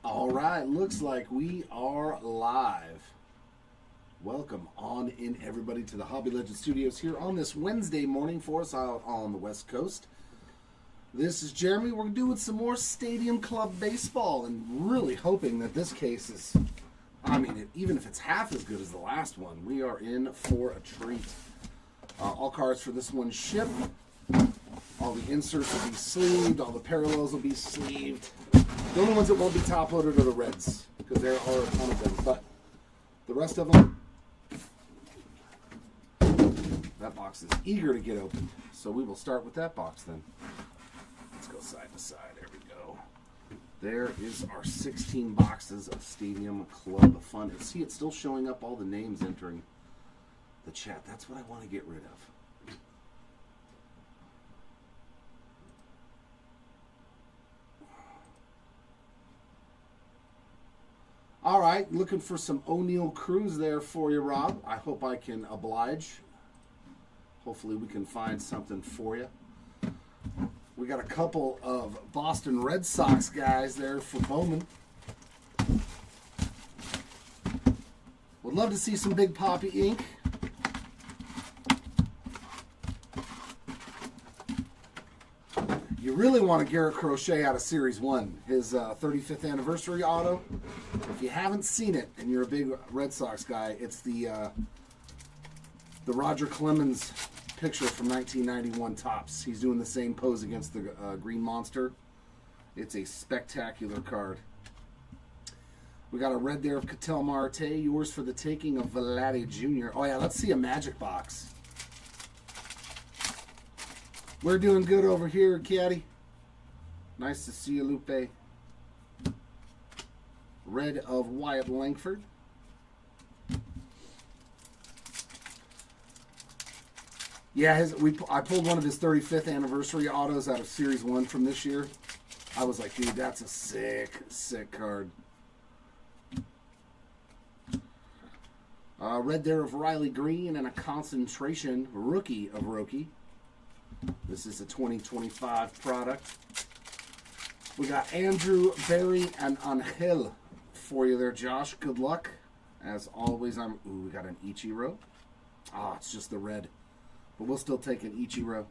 All right, looks like we are live. Welcome on in, everybody, to the Hobby Legends Studios here on this Wednesday morning for us out on the West Coast. This is Jeremy. We're doing some more Stadium Club baseball and really hoping that this case is, even if it's half as good as the last one, we are in for a treat. All cards for this one ship. All the inserts will be sleeved. All the parallels will be sleeved. The only ones that won't be top-loaded are the reds, because there are a ton of them. But the rest of them, that box is eager to get opened. So we will start with that box then. Let's go side to side. There we go. There is our 16 boxes of Stadium Club Fun. And see, it's still showing up all the names entering the chat. That's what I want to get rid of. All right, looking for some O'Neill Cruz there for you, Rob. I hope I can oblige. Hopefully we can find something for you. We got a couple of Boston Red Sox guys there for Bowman. Would love to see some Big Poppy ink. You really want to Garrett Crochet out of Series 1, his 35th anniversary auto. If you haven't seen it and you're a big Red Sox guy, it's the Roger Clemens picture from 1991 Topps. He's doing the same pose against the Green Monster. It's a spectacular card. We got a red there of Ketel Marte, yours for the taking of Vladdy Jr. Oh yeah, let's see a Magic box. We're doing good over here, Caddy. Nice to see you, Lupe. Red of Wyatt Langford. Yeah, I pulled one of his 35th anniversary autos out of Series 1 from this year. I was like, dude, that's a sick card. Red there of Riley Green and a concentration rookie of Roki. This is a 2025 product. We got Andrew, Barry, and Angel for you there, Josh. Good luck. As always, we got an Ichiro. Ah, it's just the red. But we'll still take an Ichiro.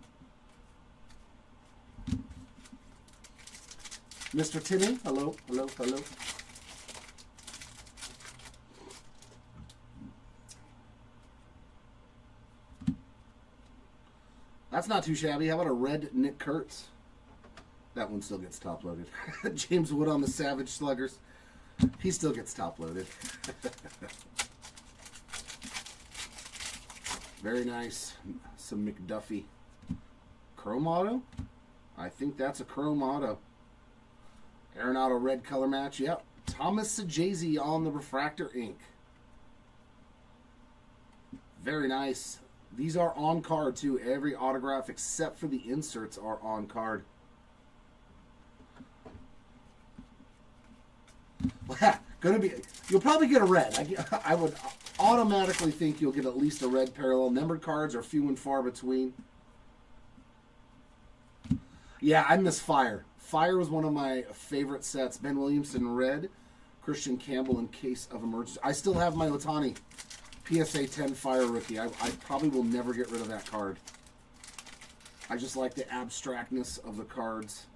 Mr. Timmy, hello. That's not too shabby. How about a red Nick Kurtz? That one still gets top-loaded. James Wood on the Savage Sluggers. He still gets top-loaded. Very nice. Some McDuffie. Chrome auto? I think that's a chrome auto. Arenado red color match. Yep. Thomas Sajazi on the refractor ink. Very nice. These are on card too. Every autograph except for the inserts are on card. You'll probably get a red. I would automatically think you'll get at least a red parallel. Numbered cards are few and far between. Yeah, I miss Fire. Fire was one of my favorite sets. Ben Williamson red, Christian Campbell in case of emergency. I still have my Otani PSA 10 Fire rookie. I probably will never get rid of that card. I just like the abstractness of the cards.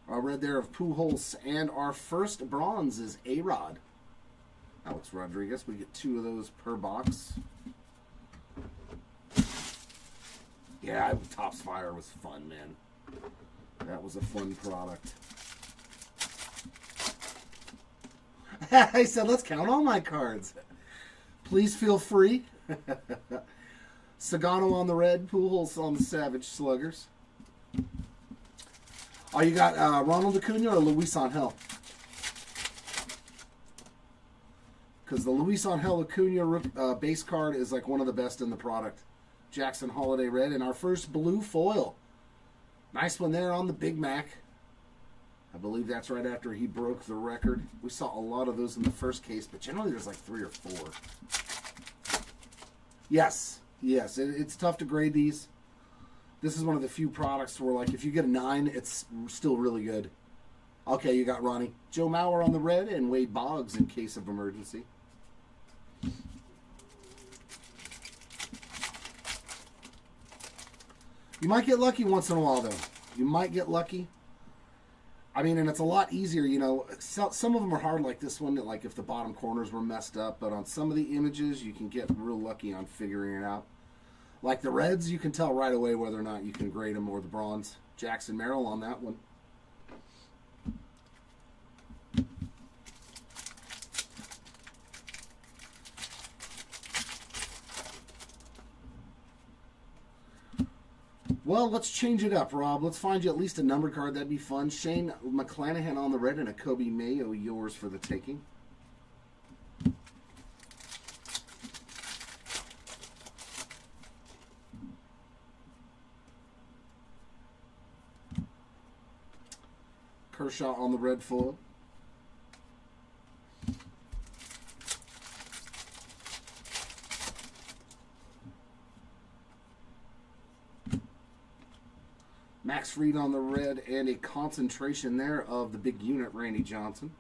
Red there of Pujols, and our first bronze is A-Rod. Alex Rodriguez. We get 2 of those per box. Yeah, Topps Fire was fun, man. That was a fun product. I said, let's count all my cards. Please feel free. Sagano on the red, Pujols on the Savage Sluggers. Oh, you got Ronald Acuna or Luis Angel? Because the Luis Angel Acuna base card is like one of the best in the product. Jackson Holiday red, and our first blue foil. Nice one there on the Big Mac. I believe that's right after he broke the record. We saw a lot of those in the first case, but generally there's like 3 or 4. Yes, it's tough to grade these. This is one of the few products where, like, if you get a 9, it's still really good. Okay, you got Ronnie. Joe Mauer on the red and Wade Boggs in case of emergency. You might get lucky once in a while, though. You might get lucky. I mean, and it's a lot easier, you know. Some of them are hard, like this one, like if the bottom corners were messed up. But on some of the images, you can get real lucky on figuring it out. Like the reds, you can tell right away whether or not you can grade them, or the bronze. Jackson Merrill on that one. Well, let's change it up, Rob. Let's find you at least a numbered card. That'd be fun. Shane McClanahan on the red and a Kobe Mayo, yours for the taking. Kershaw on the red foil. Max Fried on the red and a concentration there of the big unit, Randy Johnson.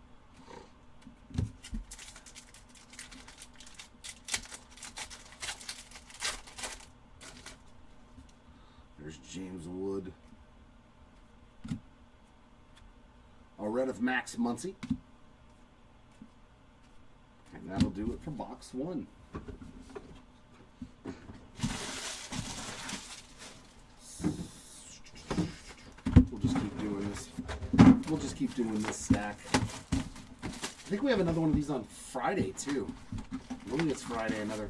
There's James Wood. A red of Max Muncy. And that'll do it for box one. We'll just keep doing this stack. I think we have another one of these on Friday, too. I believe it's Friday, another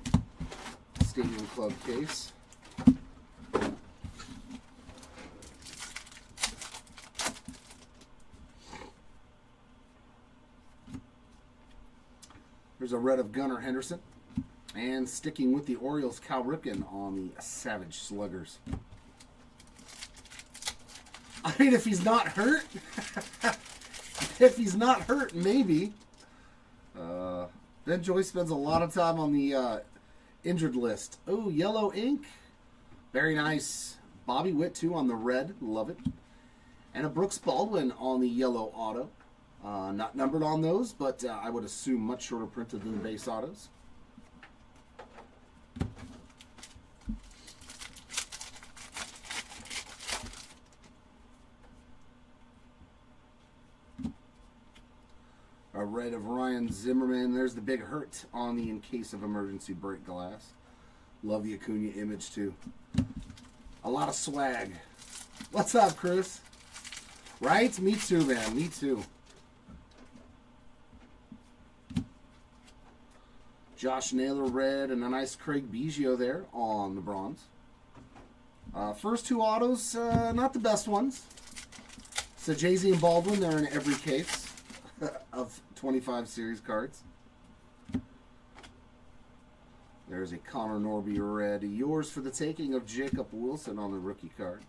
Stadium Club case. There's a red of Gunnar Henderson. And sticking with the Orioles, Cal Ripken on the Savage Sluggers. I mean, if he's not hurt, maybe. Ben Joyce spends a lot of time on the injured list. Oh, yellow ink. Very nice. Bobby Witt, too, on the red. Love it. And a Brooks Baldwin on the yellow auto. Not numbered on those, but I would assume much shorter printed than the base autos. A red of Ryan Zimmerman. There's the big hurt on the in case of emergency break glass. Love the Acuna image too. A lot of swag. What's up, Chris? Right? Me too, man. Me too. Josh Naylor red and a nice Craig Biggio there on the bronze. First two autos, not the best ones. So Jay-Z and Baldwin, they're in every case of 25 series cards. There's a Connor Norby red. Yours for the taking of Jacob Wilson on the rookie card.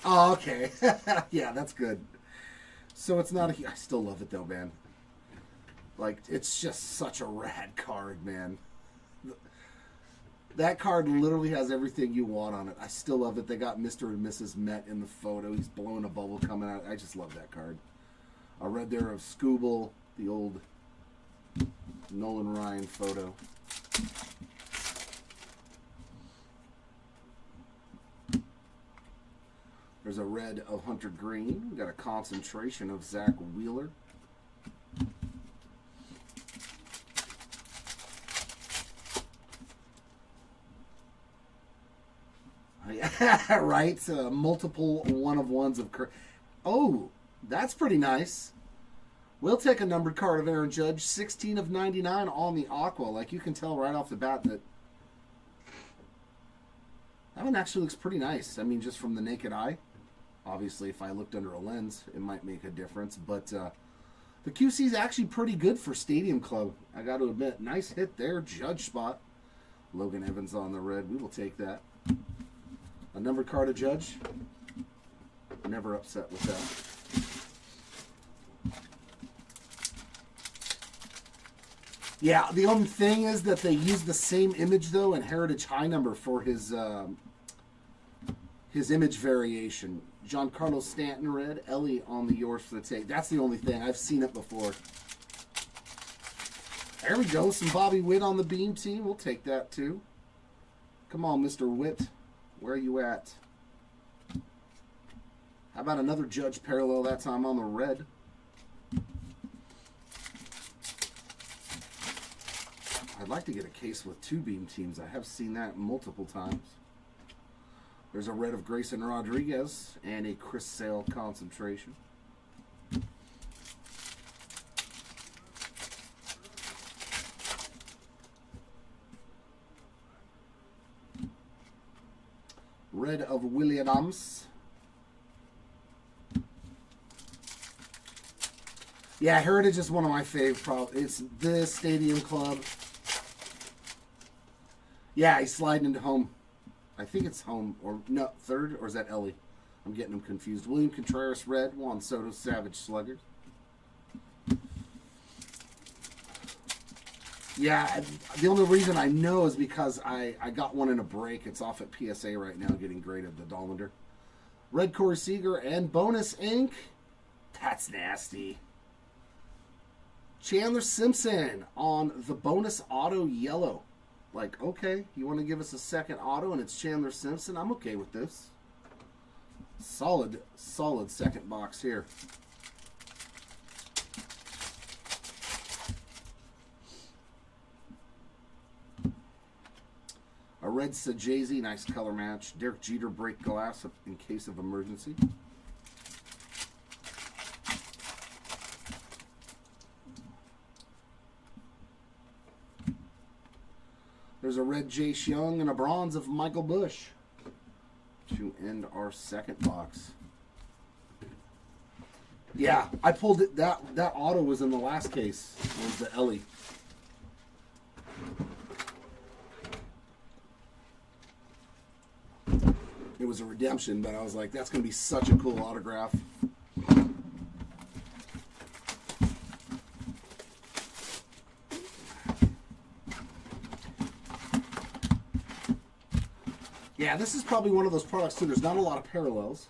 Oh, okay. Yeah, that's good. So it's not a... I still love it, though, man. Like, it's just such a rad card, man. That card literally has everything you want on it. I still love it. They got Mr. and Mrs. Met in the photo. He's blowing a bubble coming out. I just love that card. I read there of Scooble, the old Nolan Ryan photo. There's a red of Hunter Green. We got a concentration of Zach Wheeler. Right? Multiple one-of-ones of... Oh, that's pretty nice. We'll take a numbered card of Aaron Judge. 16 of 99 on the Aqua. Like, you can tell right off the bat that one actually looks pretty nice. I mean, just from the naked eye. Obviously, if I looked under a lens, it might make a difference. But the QC is actually pretty good for Stadium Club. I got to admit, nice hit there. Judge spot. Logan Evans on the red. We will take that. A numbered card of Judge. Never upset with that. Yeah, the only thing is that they use the same image, though, and Heritage High number for his his image variation. Giancarlo Stanton red, Ellie on the yours for the take. That's the only thing. I've seen it before. There we go. Some Bobby Witt on the beam team. We'll take that too. Come on, Mr. Witt. Where are you at? How about another Judge parallel, that time on the red? I'd like to get a case with 2 beam teams. I have seen that multiple times. There's a red of Grayson Rodriguez and a Chris Sale concentration. Red of Williams. Yeah, Heritage is one of my favorite. It's the Stadium Club. Yeah, he's sliding into home. I think it's home, or no, third, or is that Ellie? I'm getting them confused. William Contreras red, Juan Soto Savage Sluggers. Yeah, the only reason I know is because I got one in a break. It's off at PSA right now getting graded, the Dollander. Red Corey Seager and bonus ink. That's nasty. Chandler Simpson on the bonus auto yellow. Like, okay, you want to give us a second auto and it's Chandler Simpson? I'm okay with this. Solid second box here. A red Sajazi, nice color match. Derek Jeter break glass in case of emergency. There's a red Jace Young and a bronze of Michael Bush to end our second box. Yeah, I pulled it. That auto was in the last case. It was the Ellie. It was a redemption, but I was like, that's going to be such a cool autograph. Yeah, this is probably one of those products too. There's not a lot of parallels,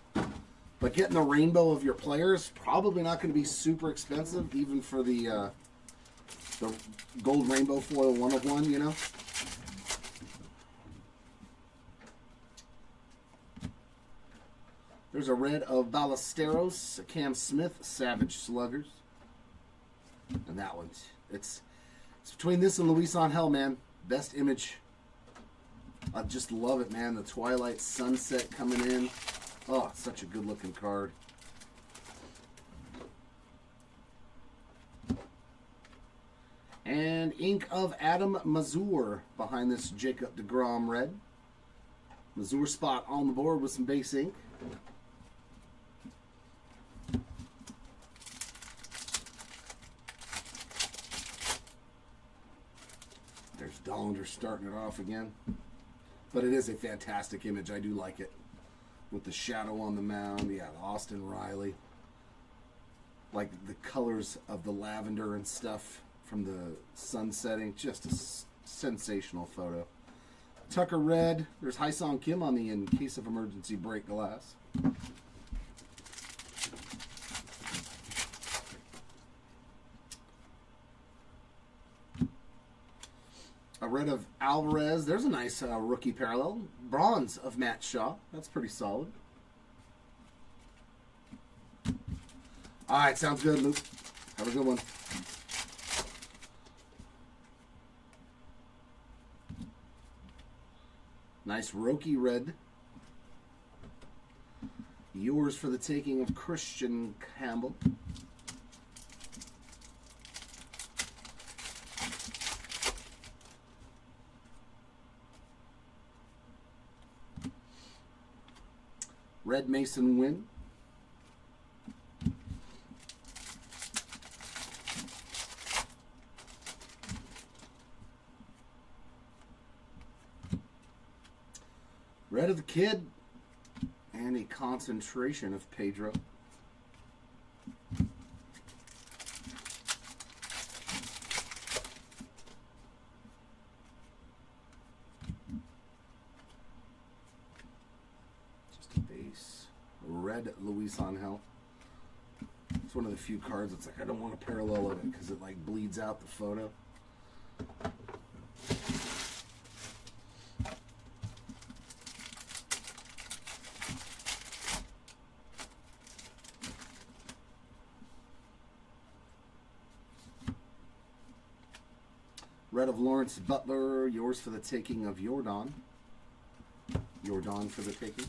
but getting the rainbow of your players probably not going to be super expensive, even for the gold rainbow foil 1/1, you know. There's a red of Ballesteros, a Cam Smith, Savage Sluggers, and that one, it's between this and Luis Angel, man. Best image. I just love it, man. The Twilight Sunset coming in. Oh, such a good-looking card. And ink of Adam Mazur behind this Jacob deGrom red. Mazur spot on the board with some base ink. There's Dollander starting it off again. But it is a fantastic image. I do like it. With the shadow on the mound. Yeah, the Austin Riley. Like the colors of the lavender and stuff from the sun setting. Just a sensational photo. Tucker red. There's Hyesung Kim on the in case of emergency break glass. A red of Alvarez. There's a nice rookie parallel. Bronze of Matt Shaw. That's pretty solid. All right, sounds good, Luke. Have a good one. Nice Roki red. Yours for the taking of Christian Campbell. Red Mason Wynn. Red of the Kid. And a concentration of Pedro. red Luis Angel. It's one of the few cards that's like I don't want a parallel of it because it like bleeds out the photo. Red of Lawrence Butler, yours for the taking of Jordan. Jordan for the taking.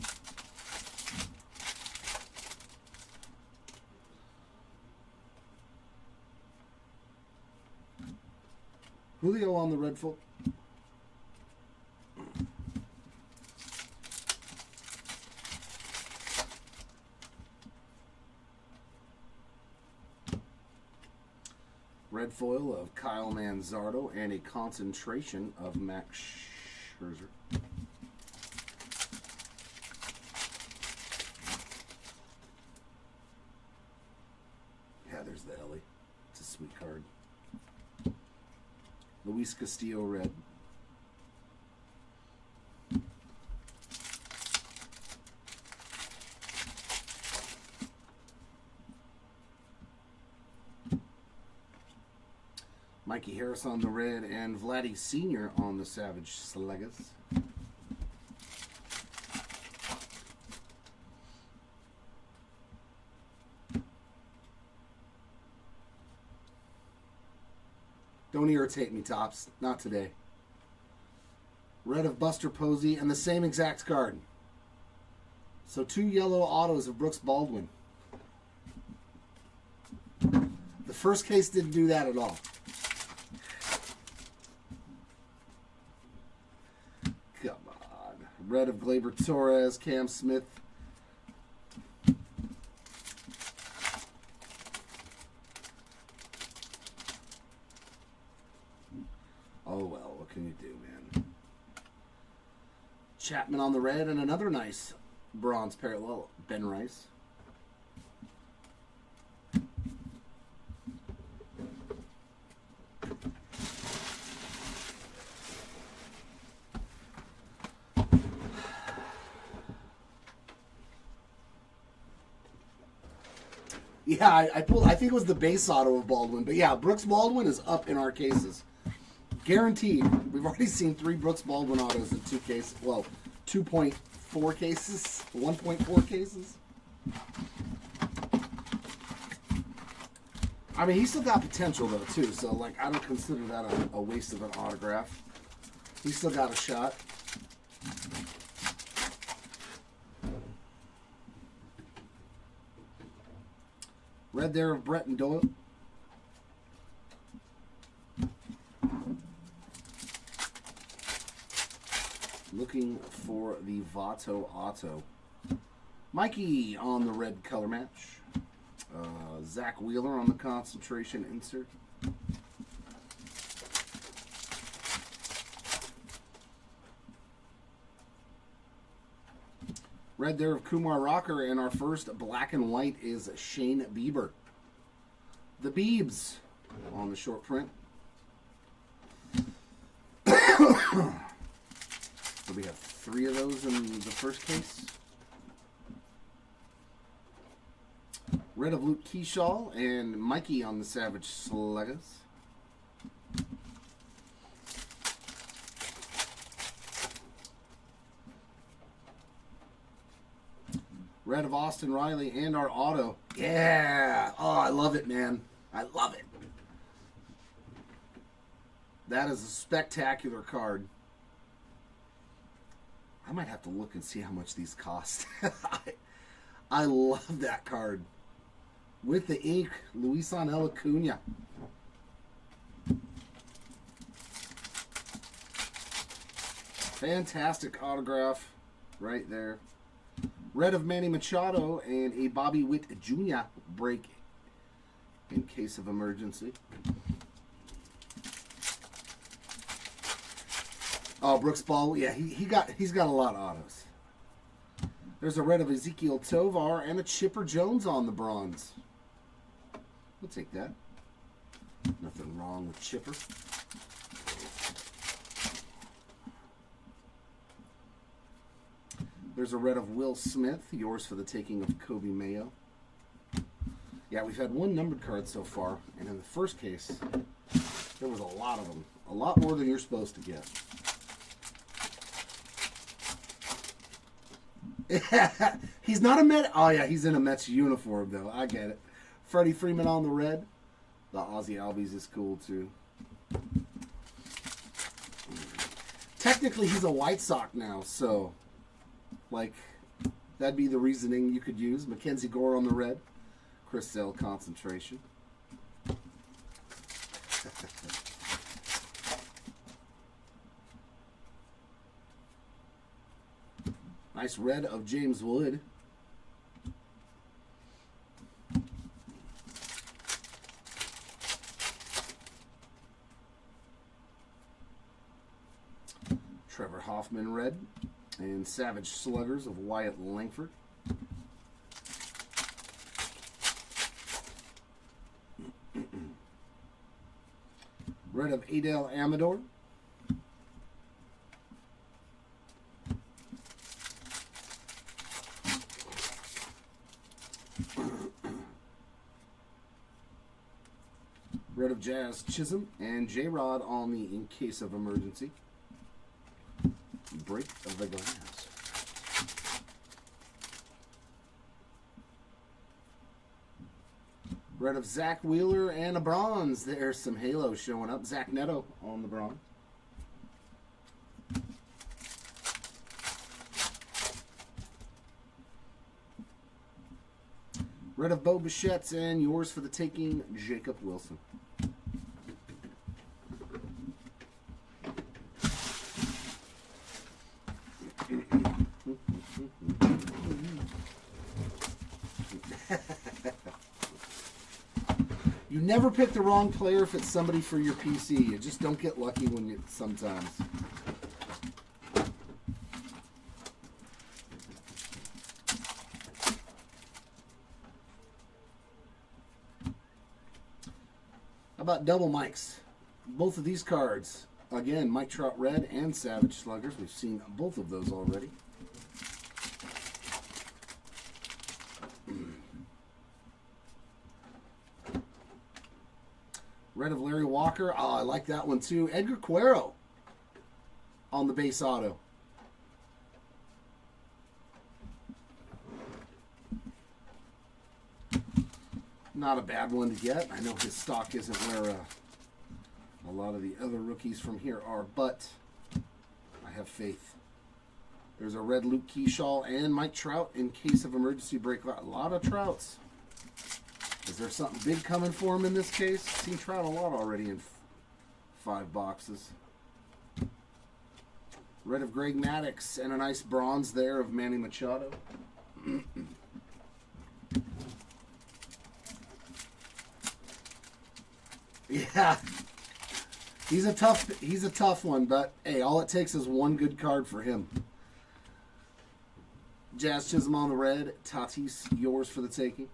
Julio on the red full. Red foil of Kyle Manzardo and a concentration of Max Scherzer. Yeah, there's the Ellie. It's a sweet card. Luis Castillo red. Mikey Harris on the red and Vladdy Sr. on the Savage Sluggers. Don't irritate me, Tops. Not today. Red of Buster Posey and the same exact card. So 2 yellow autos of Brooks Baldwin. The first case didn't do that at all. Come on. Red of Gleyber Torres, Cam Smith. Oh well, what can you do, man? Chapman on the red and another nice bronze parallel, Ben Rice. Yeah, I pulled. I think it was the base auto of Baldwin, but yeah, Brooks Baldwin is up in our cases, guaranteed. We've already seen 3 Brooks Baldwin autos in 2 cases. Well, 2.4 cases, 1.4 cases. I mean, he's still got potential though too. So like, I don't consider that a waste of an autograph. He's still got a shot. Red there of Brett and Doyle. Looking for the Vato Auto. Mikey on the red color match. Zach Wheeler on the concentration insert. Red there of Kumar Rocker, and our first black and white is Shane Bieber. The Biebs on the short print. So we have 3 of those in the first case. Red of Luke Keyshaw and Mikey on the Savage Sluggers. Red of Austin Riley and our auto. Yeah. Oh, I love it, man. I love it. That is a spectacular card. I might have to look and see how much these cost. I love that card. With the ink, Luis Angel Acuna. Fantastic autograph right there. Red of Manny Machado and a Bobby Witt Jr. break in case of emergency. Oh, Brooks Ball, yeah, he's got a lot of autos. There's a red of Ezekiel Tovar and a Chipper Jones on the bronze. We'll take that. Nothing wrong with Chipper. There's a red of Will Smith, yours for the taking of Kobe Mayo. Yeah, we've had one numbered card so far, and in the first case, there was a lot of them. A lot more than you're supposed to get. He's not a Met. Oh, yeah, he's in a Mets uniform, though. I get it. Freddie Freeman on the red. The Ozzy Albies is cool, too. Technically, he's a White Sox now, so, like, that'd be the reasoning you could use. Mackenzie Gore on the red. Chris Sale concentration. Nice red of James Wood. Trevor Hoffman red. And Savage Sluggers of Wyatt Langford. Red of Adele Amador. Red of Jazz Chisholm and J-Rod on the In Case of Emergency. Break of the glass. Red of Zach Wheeler and a bronze. There's some halo showing up. Zach Neto on the bronze. Red of Bo Bichette's and yours for the taking, Jacob Wilson. You never pick the wrong player if it's somebody for your PC. You just don't get lucky when you sometimes. How about double mics? Both of these cards. Again, Mike Trout red and Savage Sluggers. We've seen both of those already. Red of Larry Walker. Oh, I like that one too. Edgar Cuero on the base auto. Not a bad one to get. I know his stock isn't where a lot of the other rookies from here are, but I have faith. There's a red Luke Keyshaw and Mike Trout in case of emergency break. A lot of Trouts. Is there something big coming for him in this case? I've seen Trout a lot already in 5 boxes. Red of Greg Maddux and a nice bronze there of Manny Machado. Yeah. He's a tough one, but hey, all it takes is one good card for him. Jazz Chisholm on the red. Tatis, yours for the taking.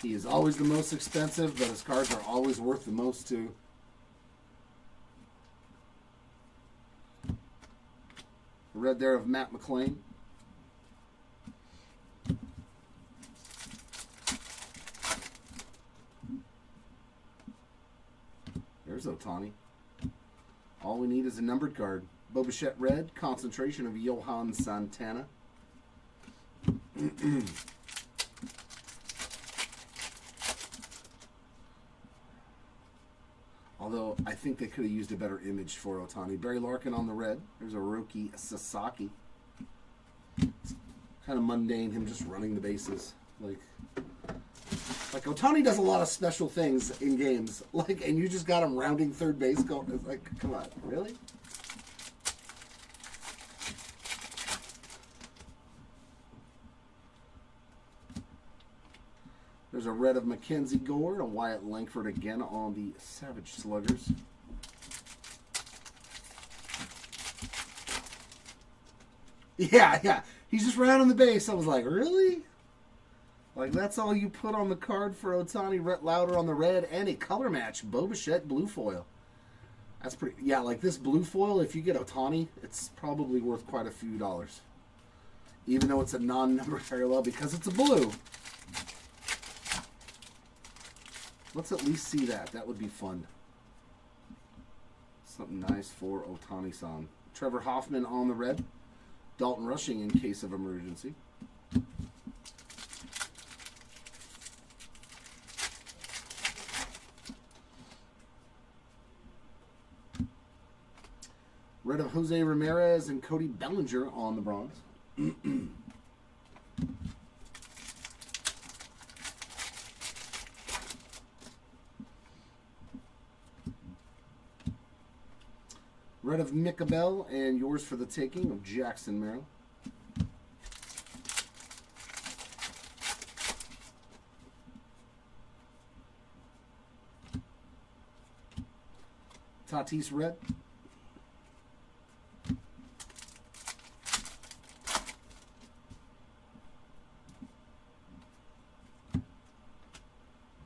He is always the most expensive, but his cards are always worth the most, too. Red there of Matt McClain. There's Ohtani. All we need is a numbered card. Bo Bichette red, concentration of Johan Santana. Although, I think they could have used a better image for Ohtani. Barry Larkin on the red. There's a Roki Sasaki. It's kind of mundane, him just running the bases. Like Ohtani does a lot of special things in games. And you just got him rounding third base. It's like, come on, really? There's a red of Mackenzie Gore and a Wyatt Langford again on the Savage Sluggers. Yeah. He's just rounding the base. I was like, really? Like, that's all you put on the card for Ohtani? Rhett Lauder on the red and a color match. Bo Bichette blue foil. That's pretty. Yeah, like this blue foil, if you get Ohtani, it's probably worth quite a few dollars. Even though it's a non-numbered parallel because it's a blue. Let's at least see that. That would be fun. Something nice for Ohtani-san. Trevor Hoffman on the red. Dalton Rushing in case of emergency. Red of Jose Ramirez and Cody Bellinger on the bronze. Red of Mika Bell and yours for the taking of Jackson Merrill. Tatis red.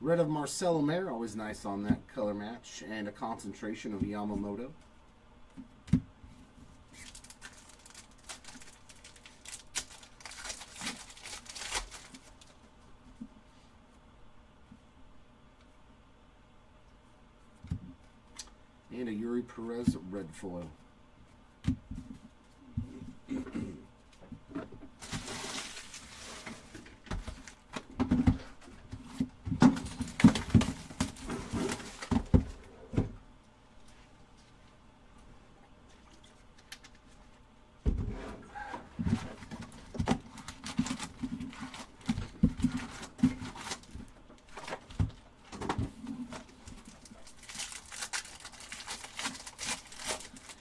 Red of Marcelo Mayer, always nice on that color match, and a concentration of Yamamoto. And a Yuri Perez red foil.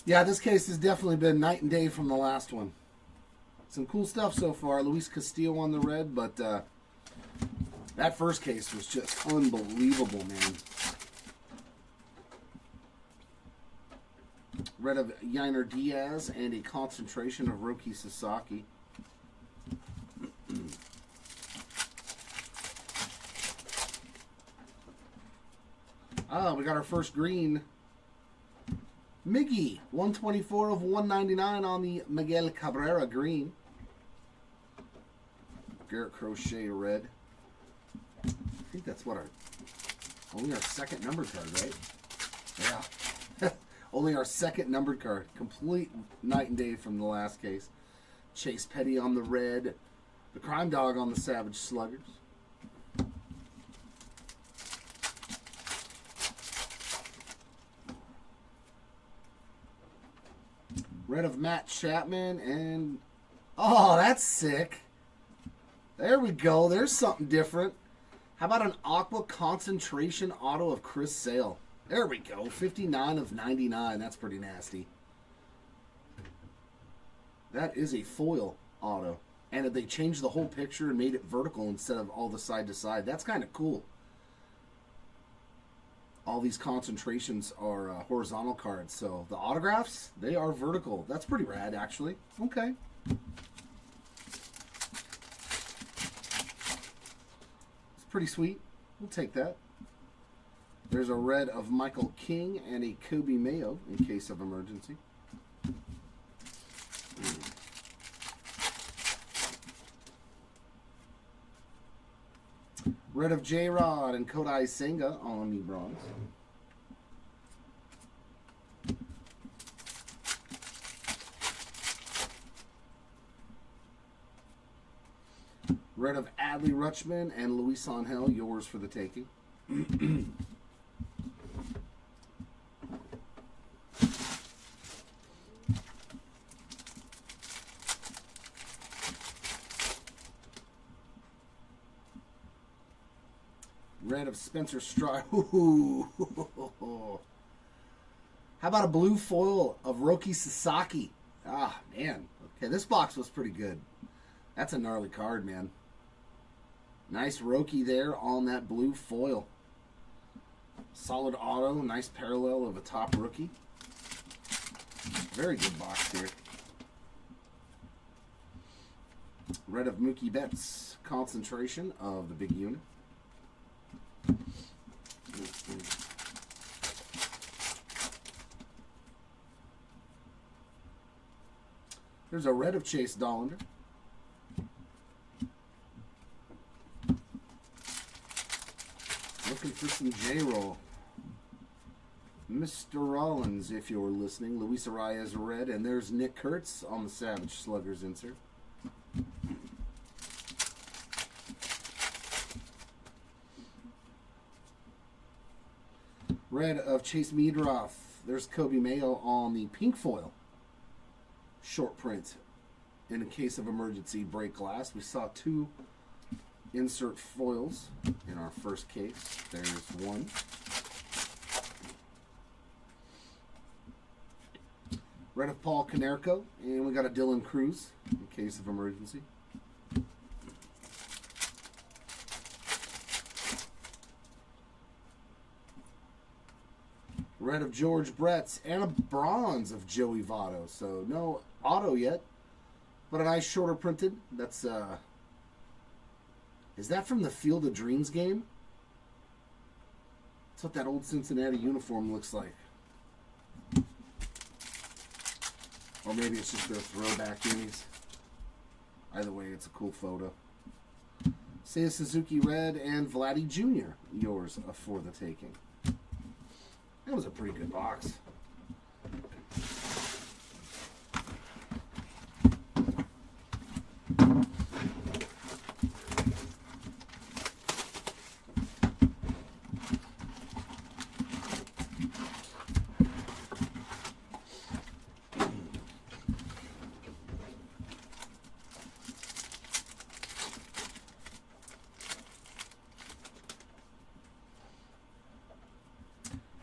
Yeah, this case has definitely been night and day from the last one. Some cool stuff so far. Luis Castillo on the red, but that first case was just unbelievable, man. Red of Yainer Diaz and a concentration of Roki Sasaki. We got our first green. Miggy, 124 of 199 on the Miguel Cabrera green. Garrett Crochet red. I think that's what only our second numbered card, right? Yeah. Only our second numbered card. Complete night and day from the last case. Chase Petty on the red. The Crime Dog on the Savage Sluggers. Red of Matt Chapman and... Oh, that's sick. There we go. There's something different. How about an Aqua Concentration Auto of Chris Sale? There we go. 59 of 99. That's pretty nasty. That is a foil auto. And they changed the whole picture and made it vertical instead of all the side to side. That's kind of cool. All these concentrations are horizontal cards, so the autographs, they are vertical. That's pretty rad, actually. Okay. It's pretty sweet. We'll take that. There's a red of Michael King and a Kobe Mayo in case of emergency. Red of J-Rod and Kodai Senga on the bronze. Red of Adley Rutschman and Luis Angel, yours for the taking. Red of Spencer Strider. How about a blue foil of Roki Sasaki? Ah, man. Okay, this box was pretty good. That's a gnarly card, man. Nice Roki there on that blue foil. Solid auto. Nice parallel of a top rookie. Very good box here. Red of Mookie Betts. Concentration of the big unit. There's a red of Chase Dollander. Looking for some J-roll. Mr. Rollins, if you're listening. Luis Arias red. And there's Nick Kurtz on the Savage Sluggers insert. Red of Chase Meadroth. There's Kobe Mayo on the pink foil. Short print. In a case of emergency, break glass. We saw 2 insert foils in our first case. There's one. Red of Paul Konerko. And we got a Dylan Cruz in case of emergency. Red of George Bretz and a bronze of Joey Votto. So no auto yet, but a nice shorter printed. That's is that from the Field of Dreams game? That's what that old Cincinnati uniform looks like. Or maybe it's just their throwback unis. Either way, it's a cool photo. Seiya Suzuki red and Vladdy Jr. yours for the taking. That was a pretty good box.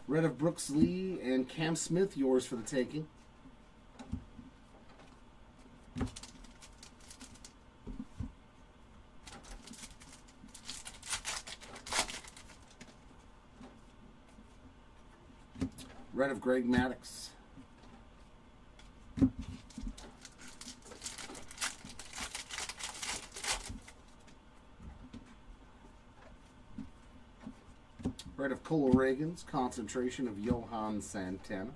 Red of Brooks Lee and Cam Smith, yours for the taking. Red of Greg Maddux. Red of Cole Reagan's concentration of Johan Santana.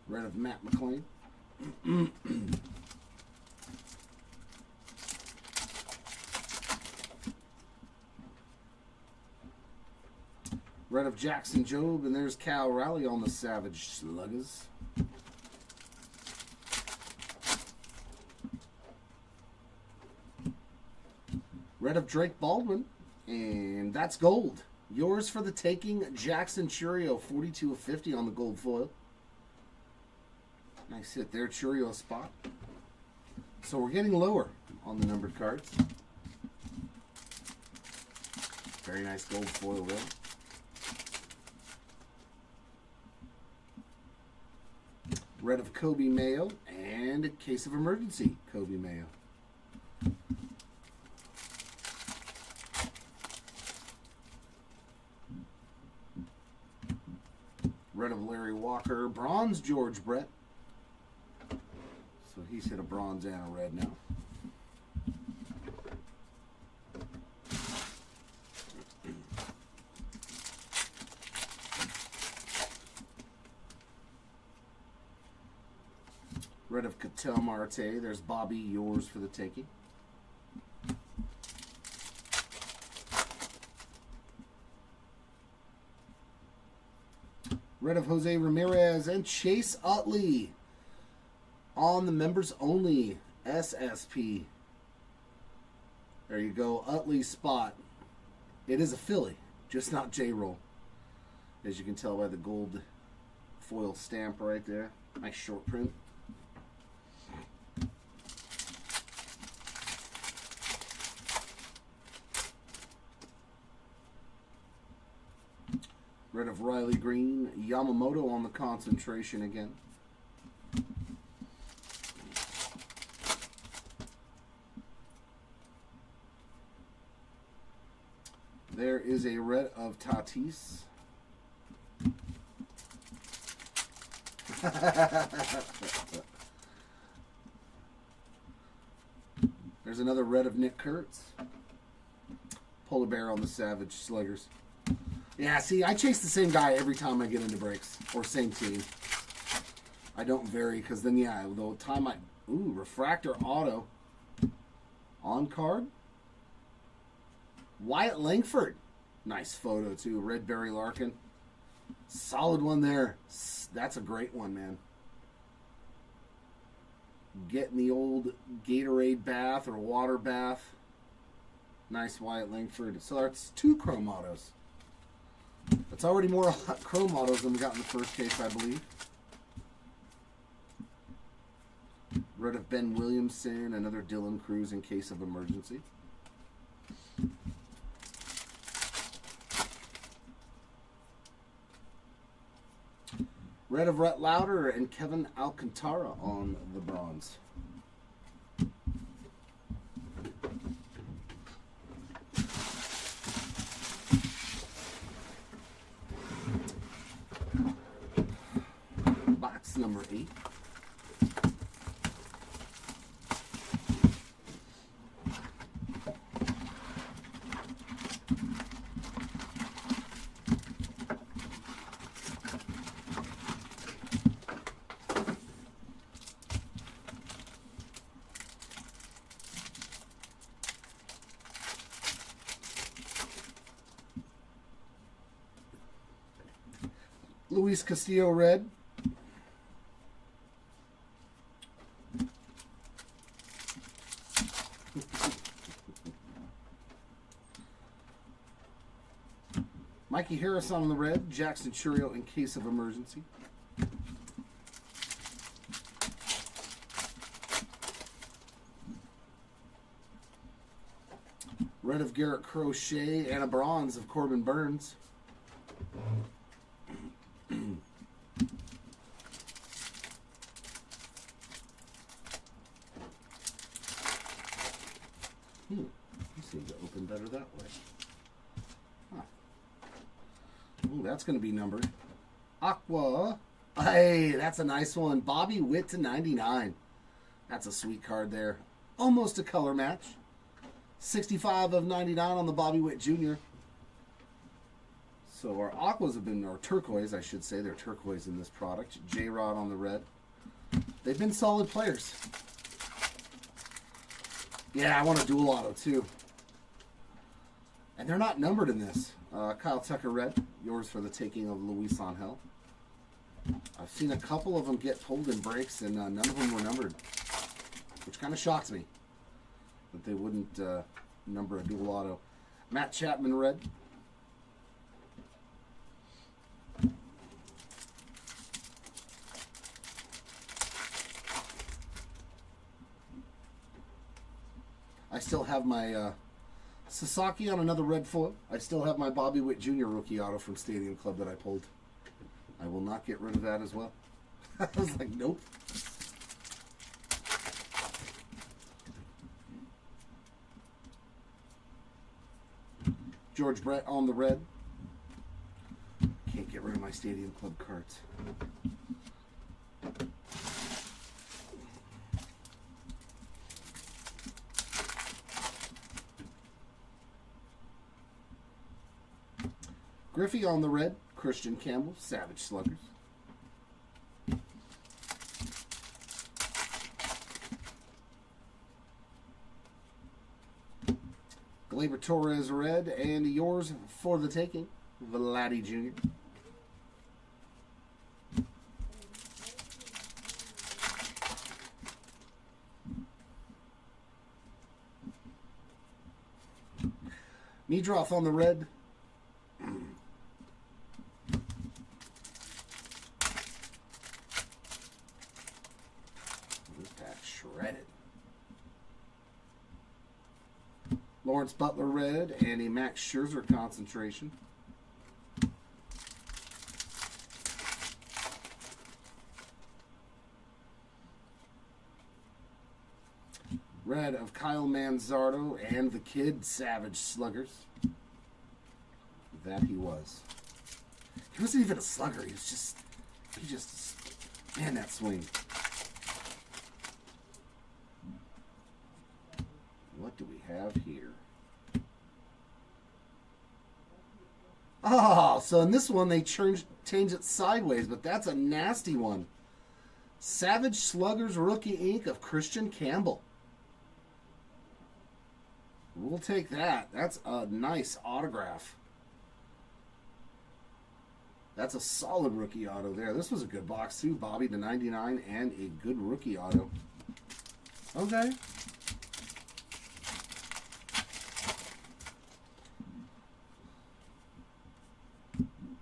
Red of Matt McClain. Red of Jackson Jobe, and there's Cal Raleigh on the Savage Sluggers. Red of Drake Baldwin, and that's gold. Yours for the taking, Jackson Churio, 42 of 50 on the gold foil. Nice hit there, Churio spot. So we're getting lower on the numbered cards. Very nice gold foil there. Red of Kobe Mayo, and a case of emergency, Kobe Mayo. Red of Larry Walker, bronze George Brett. So he's hit a bronze and a red now. Red of Ketel Marte, there's Bobby, yours for the taking. Red of Jose Ramirez and Chase Utley on the members only SSP. There you go, Utley spot. It is a Philly, just not J-roll. As you can tell by the gold foil stamp right there. Nice short print. Red of Riley Green, Yamamoto on the concentration again. There is a red of Tatis. There's another red of Nick Kurtz. Polar Bear on the Savage Sluggers. Yeah, see, I chase the same guy every time I get into breaks. Or same team. I don't vary, because then, yeah, the time I... Ooh, Refractor Auto. On card. Wyatt Langford. Nice photo, too. Red Barry Larkin. Solid one there. That's a great one, man. Getting the old Gatorade bath or water bath. Nice Wyatt Langford. So that's 2 chrome autos. That's already more chrome autos than we got in the first case, I believe. Rid of Ben Williamson, another Dylan Cruz in case of emergency. Red of Rhett Lauder and Kevin Alcantara on the bronze. Box number 8. Luis Castillo red. Mikey Harris on the red. Jackson Churio in case of emergency. Red of Garrett Crochet and a bronze of Corbin Burns. You seem to open better that way. Huh. Ooh, that's going to be numbered. Aqua. Hey, that's a nice one. Bobby Witt to 99. That's a sweet card there. Almost a color match. 65 of 99 on the Bobby Witt Jr. So our aquas have been, or turquoise, I should say. They're turquoise in this product. J-Rod on the red. They've been solid players. Yeah, I want a dual auto too. And they're not numbered in this. Kyle Tucker red. Yours for the taking of Luis Angel. I've seen a couple of them get pulled in breaks and none of them were numbered. Which kind of shocks me. That they wouldn't number a dual auto. Matt Chapman red. I still have my Sasaki on another red foil. I still have my Bobby Witt Jr. rookie auto from Stadium Club that I pulled. I will not get rid of that as well. I was like, nope. George Brett on the red. Can't get rid of my Stadium Club cards. Griffey on the red. Christian Campbell, Savage Sluggers. Gleyber Torres red, and yours for the taking, Vladdy Jr. Meadroth on the red. This pack's shredded. Lawrence Butler red and a Max Scherzer concentration. Red of Kyle Manzardo and the Kid Savage Sluggers. That he was. He wasn't even a slugger. He just, man, that swing. What do we have here? Oh, so in this one they change it sideways, but that's a nasty one. Savage Sluggers rookie ink of Christian Campbell. We'll take that. That's a nice autograph. That's a solid rookie auto there. This was a good box too, Bobby /99, and a good rookie auto. Okay.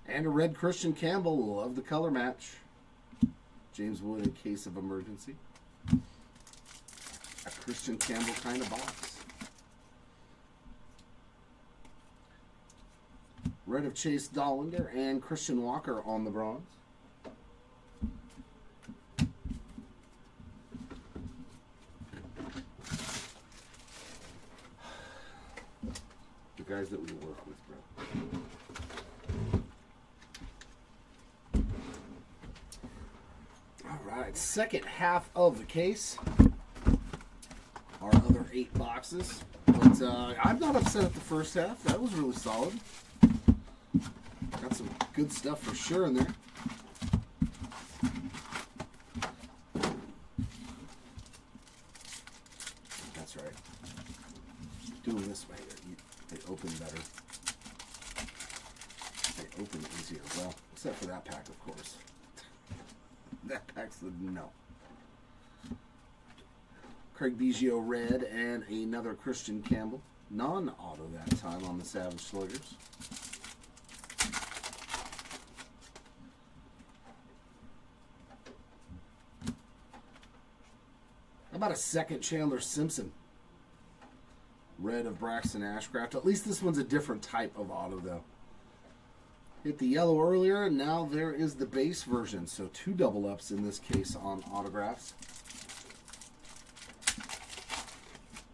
And a red Christian Campbell. Love the color match. James Wood in case of emergency. A Christian Campbell kind of box. Red of Chase Dollander and Christian Walker on the bronze. The guys that we work with, bro. All right, second half of the case. Our other 8 boxes. But I'm not upset at the first half. That was really solid. Got some good stuff for sure in there. That's right. Doing this way, they open better. They open easier. Well, except for that pack, of course. That pack's the no. Craig Biggio red and another Christian Campbell. Non-auto that time on the Savage Sluggers. How about a second Chandler Simpson? Red of Braxton Ashcraft. At least this one's a different type of auto, though. Hit the yellow earlier, and now there is the base version. So 2 double ups in this case on autographs.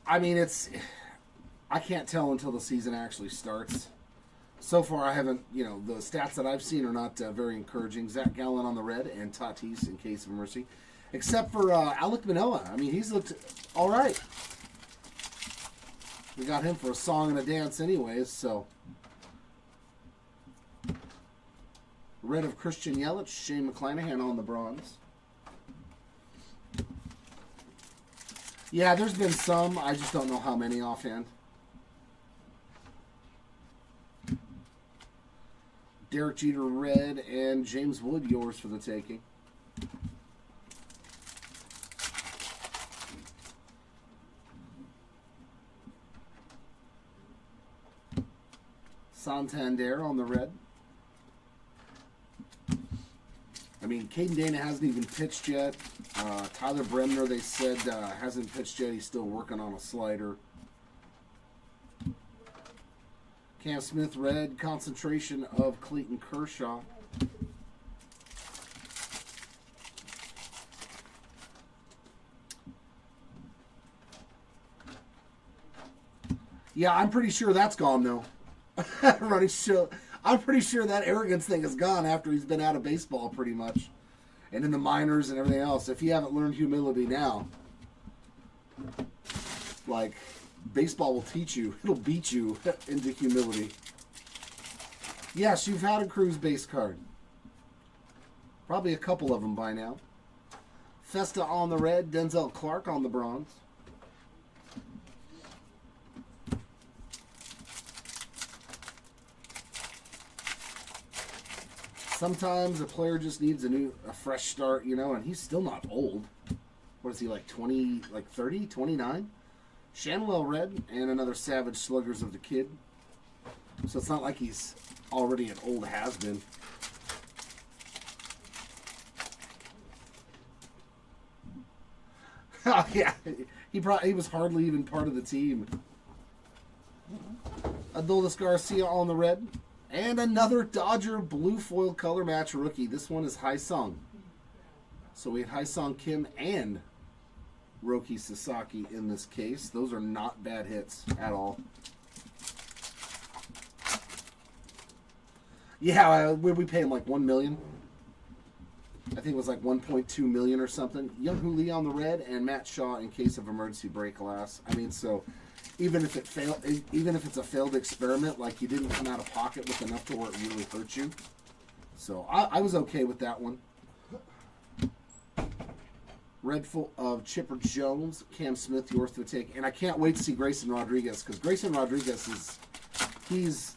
I mean, I can't tell until the season actually starts. So far, I haven't, the stats that I've seen are not very encouraging. Zach Gallen on the red and Tatis in case of mercy. Except for Alek Manoah. I mean, he's looked all right. We got him for a song and a dance anyways, so. Red of Christian Yelich, Shane McClanahan on the bronze. Yeah, there's been some. I just don't know how many offhand. Derek Jeter red and James Wood yours for the taking. Santander on the red. I mean, Caden Dana hasn't even pitched yet. Tyler Bremner, they said, hasn't pitched yet. He's still working on a slider. Cam Smith red, concentration of Clayton Kershaw. Yeah, I'm pretty sure that's gone, though. Running show. I'm pretty sure that arrogance thing is gone after he's been out of baseball pretty much. And in the minors and everything else. If you haven't learned humility now, like, baseball will teach you. It'll beat you into humility. Yes, you've had a Cruz base card. Probably a couple of them by now. Festa on the red, Denzel Clark on the bronze. Sometimes a player just needs a fresh start, and he's still not old. What is he, like 20, like 30, 29? Shanwell red and another Savage Sluggers of the Kid. So it's not like he's already an old has-been. Oh, yeah. He was hardly even part of the team. Adolis Garcia on the red. And another Dodger blue foil color match rookie. This one is Hai-Sung. So we have Hai-Sung Kim and Roki Sasaki in this case. Those are not bad hits at all. Yeah, we pay him like $1 million. I think it was like 1.2 million or something. Young Hoo Lee on the red, and Matt Shaw in case of emergency break glass. I mean, so even if it failed, even if it's a failed experiment, like you didn't come out of pocket with enough to where it really hurt you. So I was okay with that one. Red full of Chipper Jones, Cam Smith, yours for the take. And I can't wait to see Grayson Rodriguez, because Grayson Rodriguez he's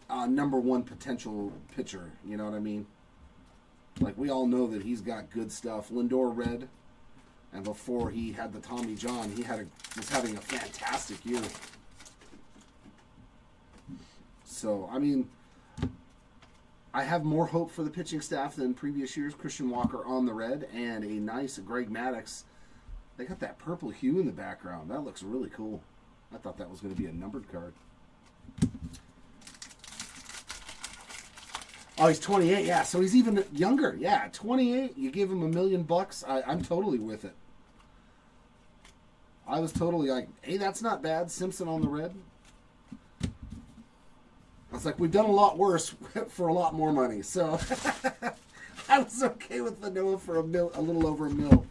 number one potential pitcher. You know what I mean? Like, we all know that he's got good stuff. Lindor red. And before he had the Tommy John, he was having a fantastic year. So, I mean, I have more hope for the pitching staff than previous years. Christian Walker on the red and a nice Greg Maddux. They got that purple hue in the background. That looks really cool. I thought that was going to be a numbered card. Oh, he's 28. Yeah, so he's even younger. Yeah, 28. You give him $1 million. I'm totally with it. I was totally like, hey, that's not bad. Simpson on the red. I was like, we've done a lot worse for a lot more money. So I was okay with the Noah for a little over $1 million.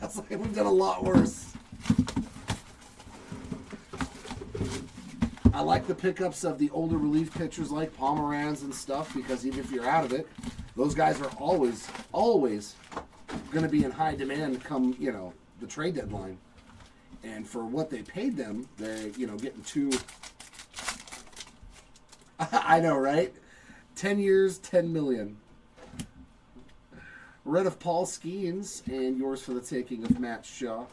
I was like, we've done a lot worse. I like the pickups of the older relief pitchers like Pomeranz and stuff, because even if you're out of it, those guys are always going to be in high demand come, the trade deadline. And for what they paid them, they're, getting two. I know, right? 10 years, $10 million. Red of Paul Skeens, and yours for the taking of Matt Shaw.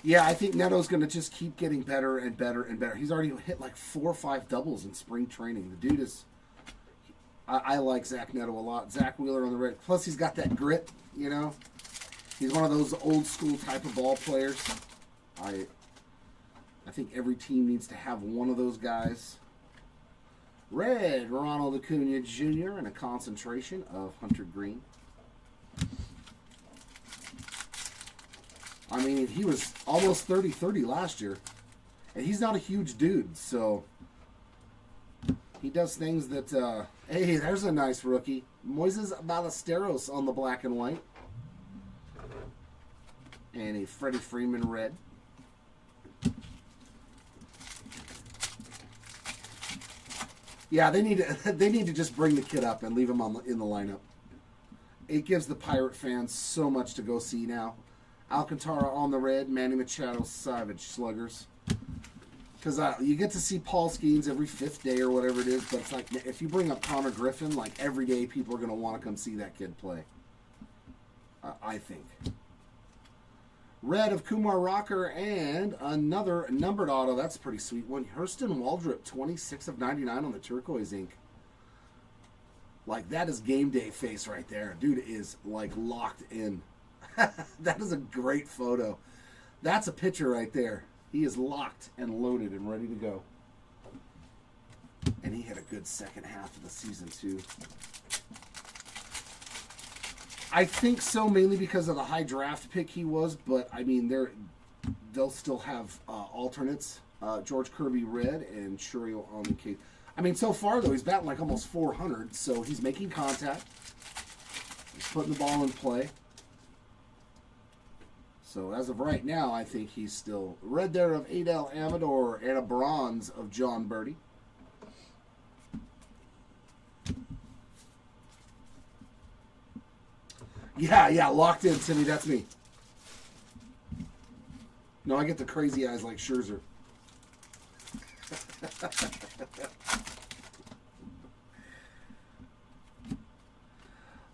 Yeah, I think Neto's going to just keep getting better and better and better. He's already hit like 4 or 5 doubles in spring training. The dude is... I like Zach Neto a lot. Zach Wheeler on the red. Plus, he's got that grit, He's one of those old school type of ball players. I think every team needs to have one of those guys. Red, Ronald Acuna Jr. and a concentration of Hunter Green. I mean, he was almost 30-30 last year. And he's not a huge dude, so he does things that, hey, there's a nice rookie. Moises Ballesteros on the black and white. And a Freddie Freeman red. Yeah, they need to just bring the kid up and leave him in the lineup. It gives the Pirate fans so much to go see now. Alcantara on the red, Manny Machado, Savage Sluggers. Because you get to see Paul Skeens every 5th day or whatever it is, but it's like, if you bring up Connor Griffin, like every day people are going to want to come see that kid play. I think. Red of Kumar Rocker and another numbered auto. That's a pretty sweet one. Hurston Waldrop, 26 of 99 on the turquoise ink. Like, that is game day face right there. Dude is, like, locked in. That is a great photo. That's a picture right there. He is locked and loaded and ready to go. And he had a good second half of the season, too. I think so, mainly because of the high draft pick he was, but, I mean, they'll still have alternates. George Kirby red and Churio on the case. I mean, so far, though, he's batting like almost 400, so he's making contact. He's putting the ball in play. So as of right now, I think he's still red there of Adel Amador and a bronze of John Birdie. Yeah, locked in, Timmy. That's me. No, I get the crazy eyes like Scherzer.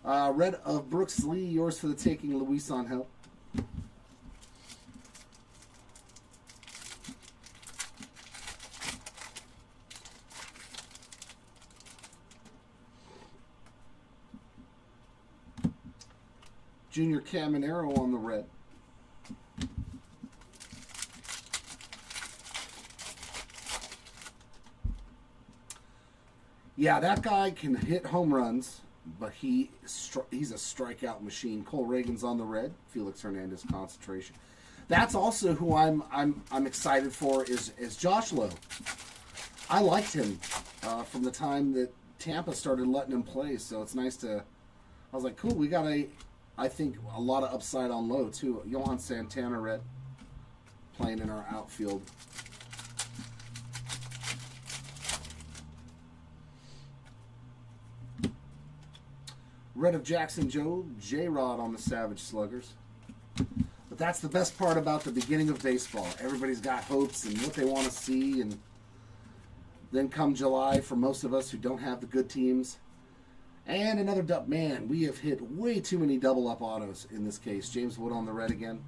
Red of Brooks Lee, yours for the taking, Luis Angel. Junior Caminero on the red. Yeah, that guy can hit home runs, but he's a strikeout machine. Cole Reagan's on the red. Felix Hernandez concentration. That's also who I'm excited for is Josh Lowe. I liked him from the time that Tampa started letting him play, so it's nice to. I was like, cool, we got I think a lot of upside on low too. Johan Santana red playing in our outfield. Red of Jackson Joe, J-Rod on the Savage Sluggers. But that's the best part about the beginning of baseball. Everybody's got hopes and what they want to see, and then come July, for most of us who don't have the good teams, and another man, we have hit way too many double up autos in this case. James Wood on the red again.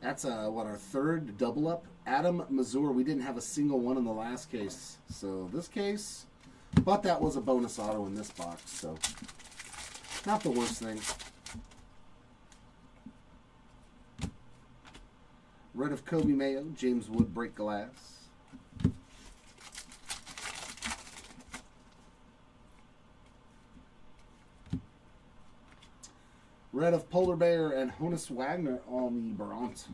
That's our third double up. Adam Mazur, we didn't have a single one in the last case, so this case, but that was a bonus auto in this box, so not the worst thing. Red of Kobe Mayo, James Wood break glass. Red of Polar Bear and Honus Wagner on the bronze.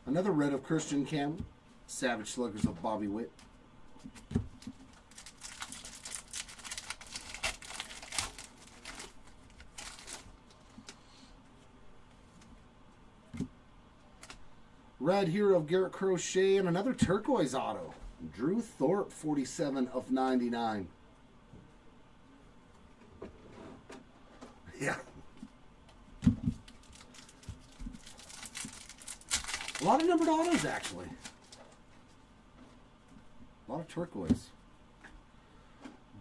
Another red of Christian Campbell. Savage Sluggers of Bobby Witt. Red Hero of Garrett Crochet and another turquoise auto. Drew Thorpe, 47 of 99. Yeah. A lot of numbered autos, actually. A lot of turquoise.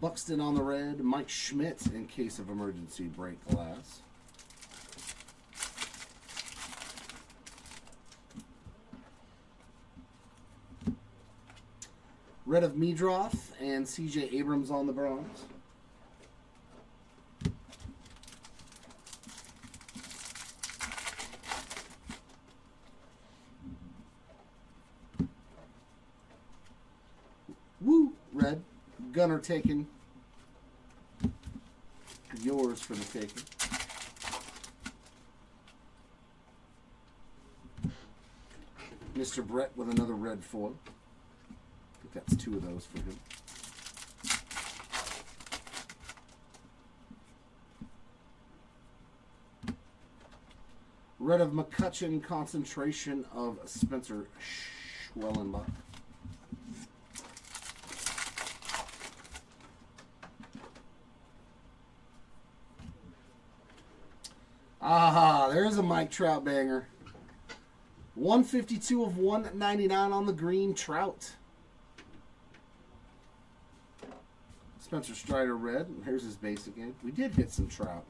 Buxton on the red. Mike Schmidt in case of emergency break glass. Red of Meadroth and CJ Abrams on the bronze. Woo! Red. Gunner taken. Yours for the taking. Mr. Brett with another red foil. I think that's two of those for him. Red of McCutcheon, concentration of Spencer Schwellenbach. Ah, there's a Mike Trout banger. 152 of 199 on the green Trout. Spencer Strider red. Here's his base again. We did hit some Trout.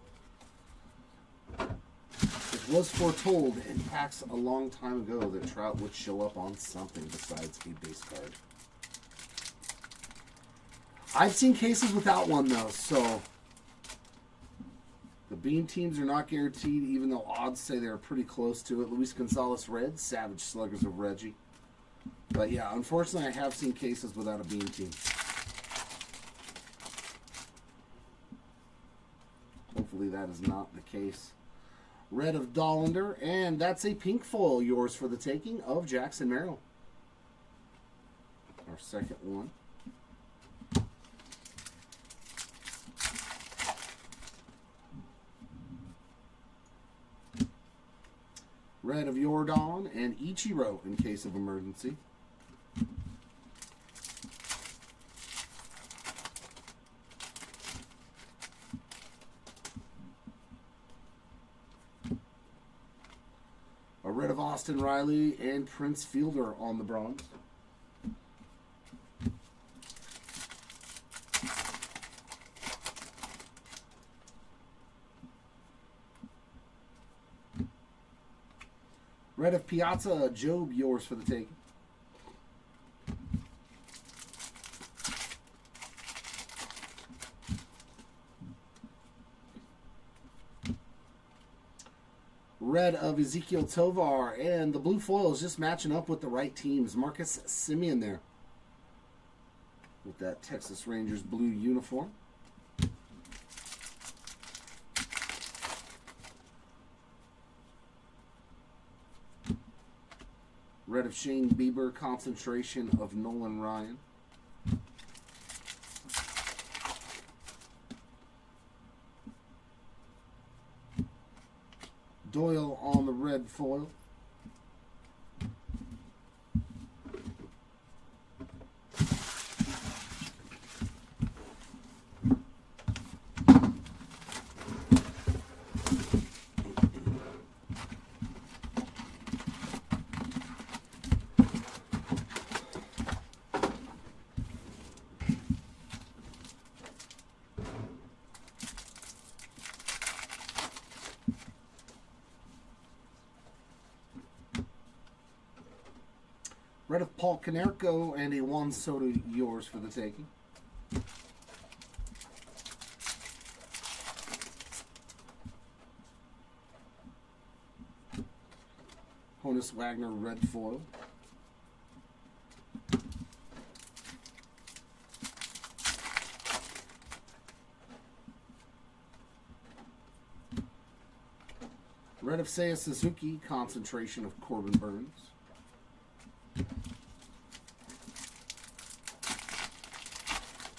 It was foretold in packs a long time ago that Trout would show up on something besides a base card. I've seen cases without one though, so the Bean teams are not guaranteed, even though odds say they're pretty close to it. Luis Gonzalez red, Savage Sluggers of Reggie. But yeah, unfortunately I have seen cases without a Bean team. Hopefully that is not the case. Red of Dollander, and that's a pink foil, yours for the taking, of Jackson Merrill. Our second one. Red of Yordan and Ichiro in case of emergency. A red of Austin Riley and Prince Fielder on the bronze. Red of Piazza, Job, yours for the taking. Red of Ezekiel Tovar, and the blue foil is just matching up with the right teams. Marcus Simeon there with that Texas Rangers blue uniform. Red of Shane Bieber, concentration of Nolan Ryan. Doyle on the red foil. Red of Paul Konerko and a Juan Soto, yours for the taking. Honus Wagner, red foil. Red of Seiya Suzuki, concentration of Corbin Burns.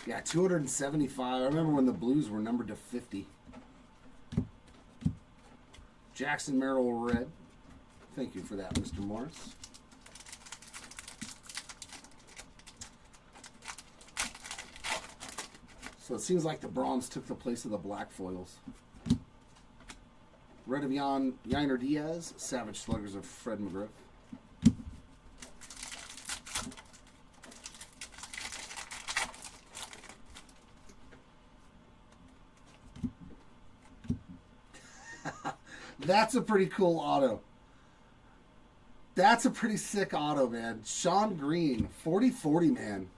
Yeah, 275. I remember when the Blues were numbered to 50. Jackson Merrill, red. Thank you for that, Mr. Morris. So it seems like the bronze took the place of the black foils. Red of Yainer Diaz, Savage Sluggers of Fred McGriff. That's a pretty cool auto. That's a pretty sick auto, man. Sean Green, 40-40, man.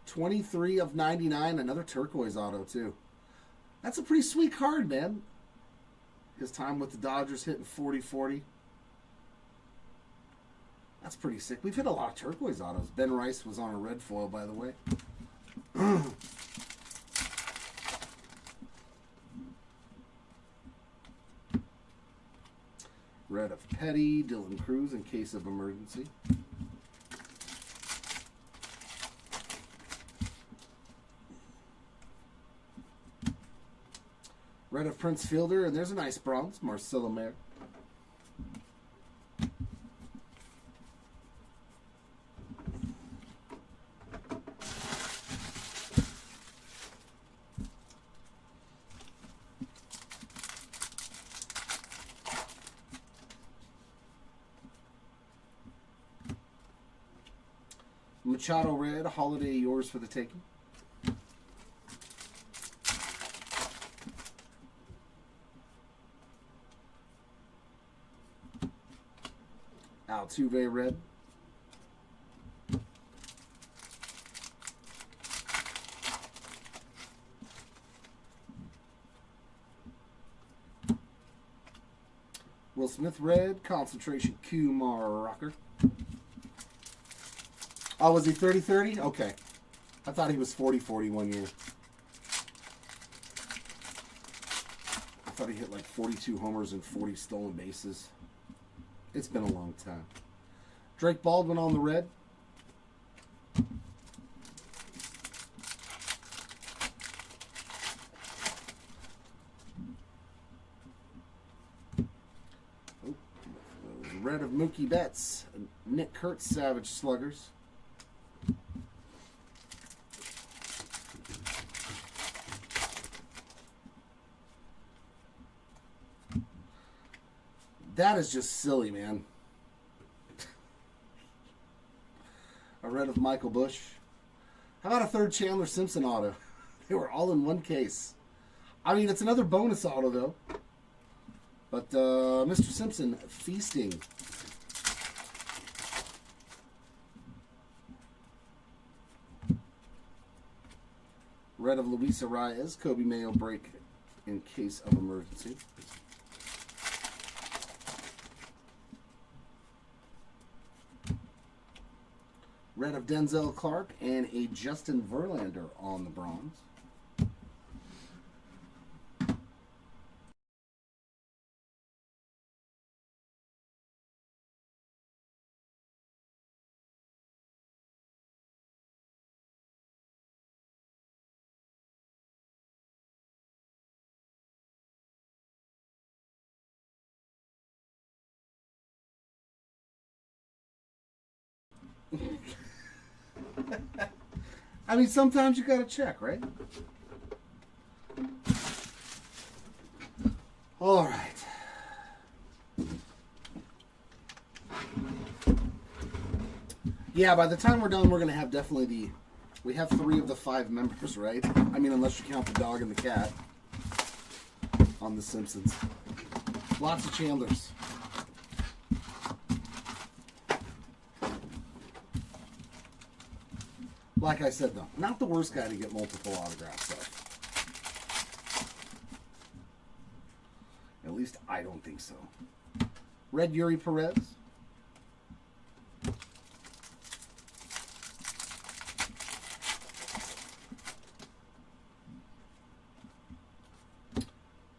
23 of 99, another turquoise auto, too. That's a pretty sweet card, man. His time with the Dodgers hitting 40-40. That's pretty sick. We've hit a lot of turquoise autos. Ben Rice was on a red foil, by the way. Red of Petty, Dylan Cruz in case of emergency. Red of Prince Fielder, and there's a nice bronze, Marcelo Mayer. Machado red, Holiday, yours for the taking. Altuve red. Will Smith red, concentration Kumar Rocker. Oh, was he 30-30? Okay. I thought he was 40-40 one year. I thought he hit like 42 homers and 40 stolen bases. It's been a long time. Drake Baldwin on the red. Red of Mookie Betts. Nick Kurtz, Savage Sluggers. That is just silly, man. A red of Michael Bush. How about a third Chandler Simpson auto? They were all in one case. I mean, it's another bonus auto, though. But Mr. Simpson feasting. Red of Luis Arias, Kobe Mayo break in case of emergency. Red of Denzel Clark and a Justin Verlander on the bronze. I mean, sometimes you gotta check, right? All right. Yeah, by the time we're done, we're gonna have definitely we have 3 of the 5 members, right? I mean, unless you count the dog and the cat on The Simpsons. Lots of Chandlers. Like I said, though, not the worst guy to get multiple autographs of. At least I don't think so. Red Yuri Perez.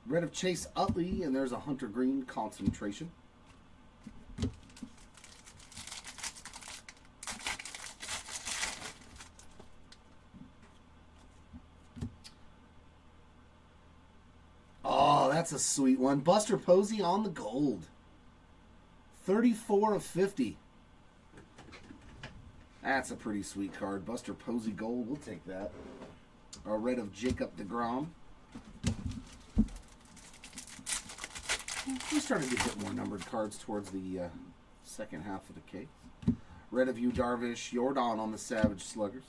Red of Chase Utley, and there's a Hunter Green concentration. Oh, that's a sweet one. Buster Posey on the gold. 34 of 50. That's a pretty sweet card. Buster Posey gold. We'll take that. A red of Jacob deGrom. We started to get more numbered cards towards the second half of the case. Red of Yu Darvish, Jordan on the Savage Sluggers.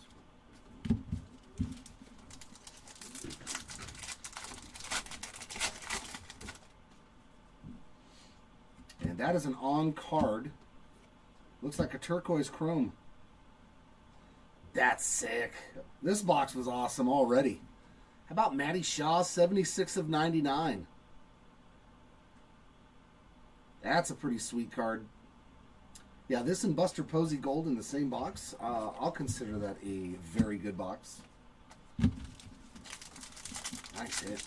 And that is an on card. Looks like a turquoise chrome. That's sick. This box was awesome already. How about Matty Shaw, 76 of 99? That's a pretty sweet card. Yeah, this and Buster Posey Gold in the same box. I'll consider that a very good box. Nice hit.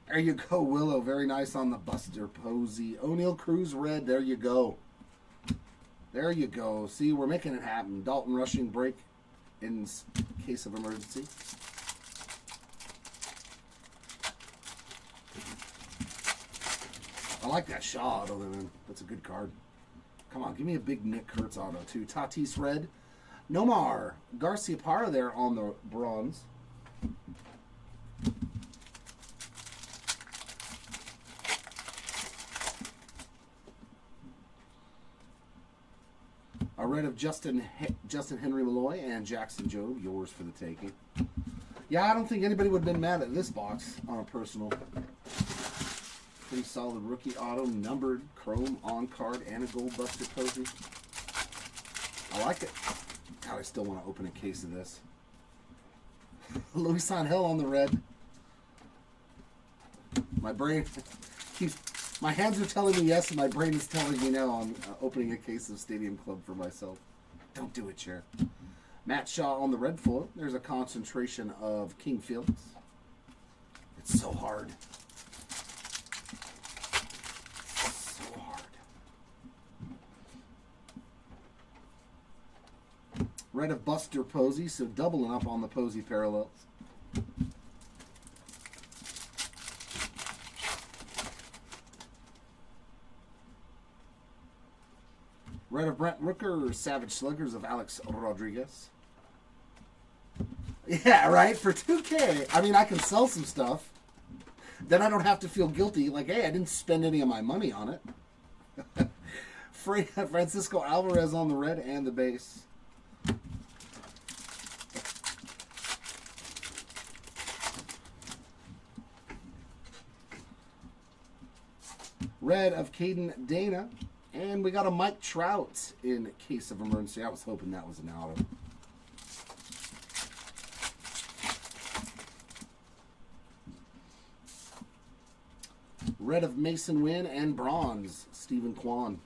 There you go, Willow. Very nice on the Buster Posey. O'Neal Cruz red. There you go. There you go. See, we're making it happen. Dalton Rushing break in case of emergency. I like that Shaw auto, man. That's a good card. Come on, give me a big Nick Kurtz auto, too. Tatis red. Nomar Garciaparra there on the bronze. A red of Justin Henry Malloy and Jackson Jobe, yours for the taking. Yeah, I don't think anybody would have been mad at this box on a personal. Pretty solid rookie auto, numbered, chrome, on card, and a gold Buster Posey. I like it. God, I still want to open a case of this. Luis Angel on the red. My brain keeps... My hands are telling me yes, and my brain is telling me no. I'm opening a case of Stadium Club for myself. Don't do it, Chair. Matt Shaw on the red foil. There's a concentration of King Felix. It's so hard. So hard. Red of Buster Posey, so doubling up on the Posey parallels. Red of Brent Rooker, Savage Sluggers of Alex Rodriguez. Yeah, right? For 2K, I mean, I can sell some stuff. Then I don't have to feel guilty. Like, hey, I didn't spend any of my money on it. Francisco Alvarez on the red and the base. Red of Caden Dana. And we got a Mike Trout in case of emergency. I was hoping that was an auto. Red of Mason Wynn and bronze, Stephen Kwan.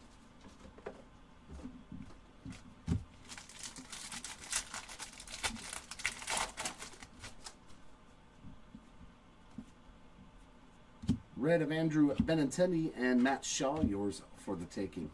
Red of Andrew Benintendi and Matt Shaw, yours for the taking.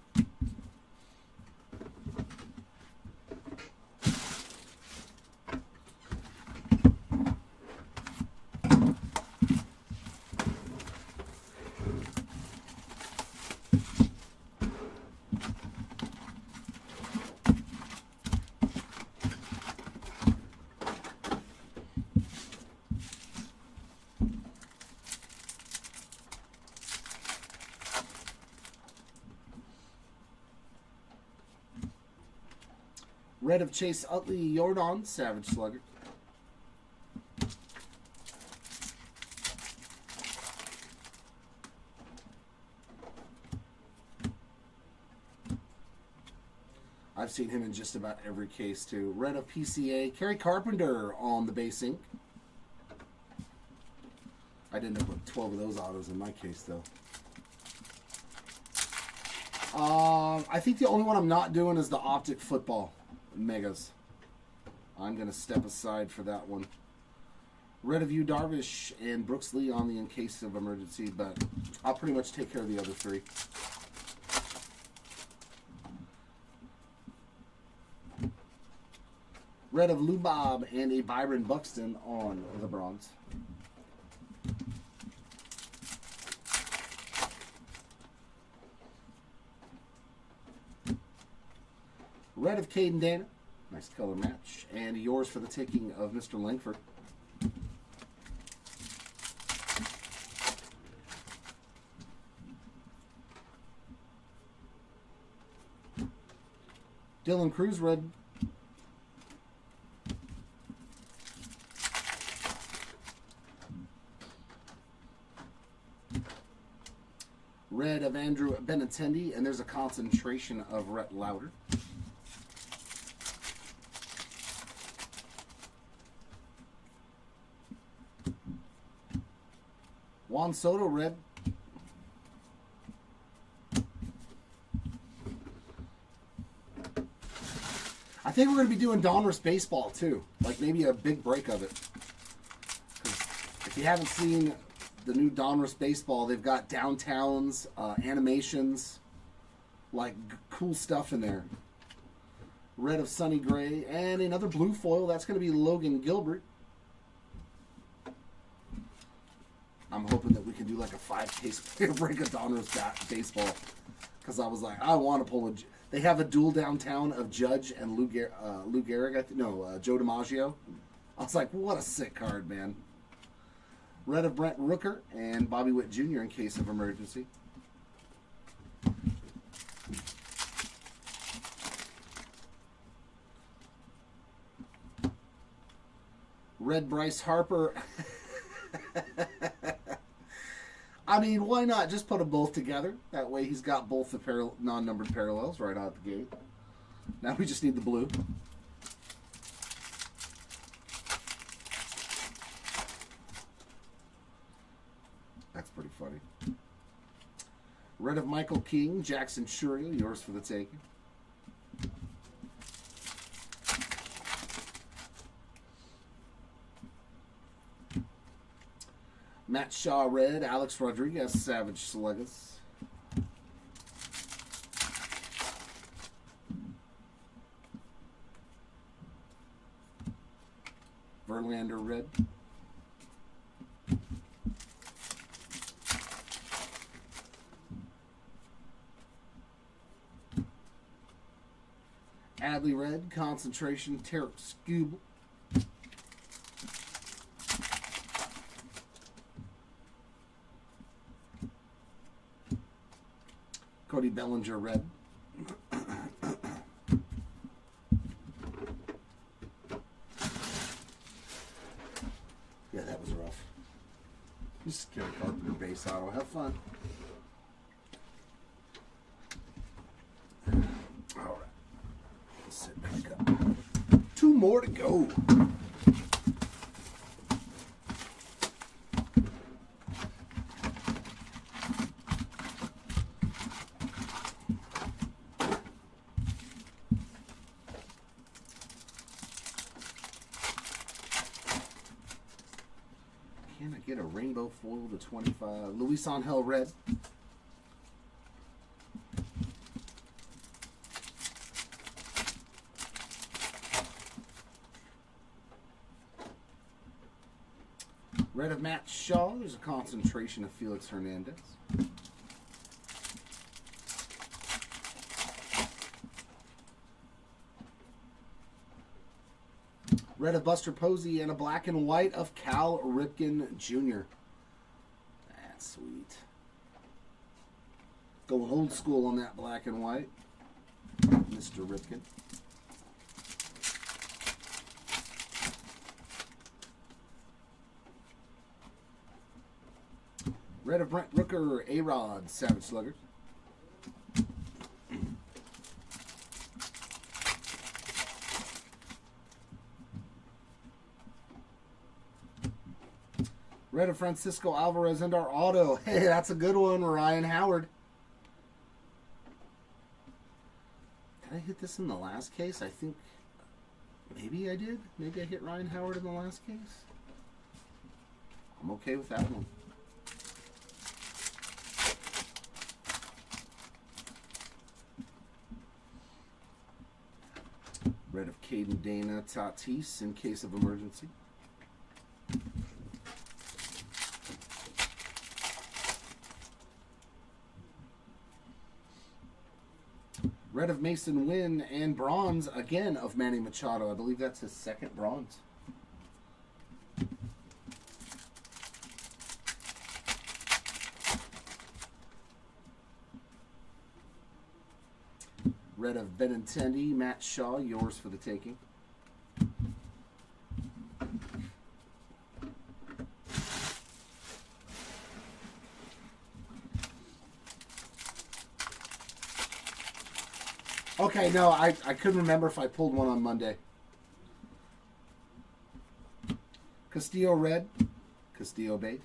Red of Chase Utley Jordan, Savage Slugger. I've seen him in just about every case too. Red of PCA, Kerry Carpenter on the base ink. I didn't put 12 of those autos in my case though. I think the only one I'm not doing is the Optic Football Megas. I'm going to step aside for that one. Red of you, Darvish, and Brooks Lee on the in case of emergency, but I'll pretty much take care of the other three. Red of Lou Bob and a Byron Buxton on the bronze. Red of Caden Dana. Nice color match. And yours for the taking of Mr. Langford. Dylan Cruz, red. Red of Andrew Benintendi. And there's a concentration of Rhett Lauder. Juan Soto, red. I think we're going to be doing Donruss Baseball too. Like maybe a big break of it. 'Cause if you haven't seen the new Donruss Baseball, they've got downtowns, animations, like cool stuff in there. Red of Sonny Gray. And another blue foil. That's going to be Logan Gilbert. I'm hoping that we can do like a 5-case player break of Donruss Baseball. Because I was like, I want to pull a... They have a dual downtown of Judge and Lou Gehrig. Joe DiMaggio. I was like, what a sick card, man. Red of Brent Rooker and Bobby Witt Jr. in case of emergency. Red Bryce Harper. I mean, why not just put them both together? That way he's got both the non-numbered parallels right out the gate. Now we just need the blue. That's pretty funny. Red of Michael King, Jackson Churio, yours for the taking. Matt Shaw, red. Alex Rodriguez, Savage Sluggers. Verlander, red. Adley, red. Concentration, Tarek Skubal. Cody Bellinger, red. Yeah, that was rough. Just Kerry Carpenter base auto. Have fun. more to go. Can I get a rainbow foil to 25? Luis Angel red. Red of Matt Shaw. There's a concentration of Felix Hernandez. Red of Buster Posey and a black and white of Cal Ripken Jr. That's sweet. Going old school on that black and white. Mr. Ripken. Red of Brent Rooker, A-Rod, Savage Sluggers. Red of Francisco Alvarez and our auto. Hey, that's a good one, Ryan Howard. Did I hit this in the last case? I think maybe I did. Maybe I hit Ryan Howard in the last case. I'm okay with that one. Red of Caden Dana Tatis in case of emergency. Red of Mason Wynn and bronze again of Manny Machado. I believe that's his second bronze. Red of Benintendi, Matt Shaw, yours for the taking. Okay, no, I couldn't remember if I pulled one on Monday. Castillo red, Castillo base.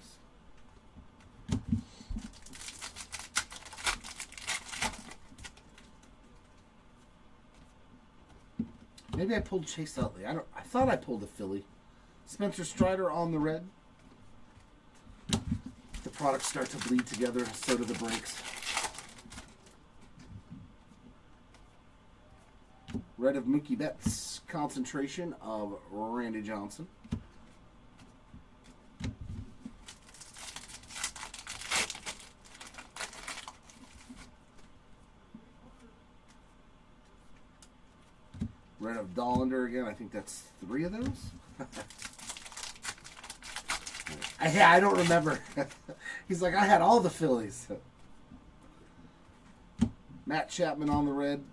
Maybe I pulled Chase Utley. I thought I pulled a Philly. Spencer Strider on the red. The products start to bleed together, so do the breaks. Red of Mookie Betts, concentration of Randy Johnson. Red of Dollander again. I think that's 3 of those. I don't remember. He's like, I had all the Phillies. Matt Chapman on the red.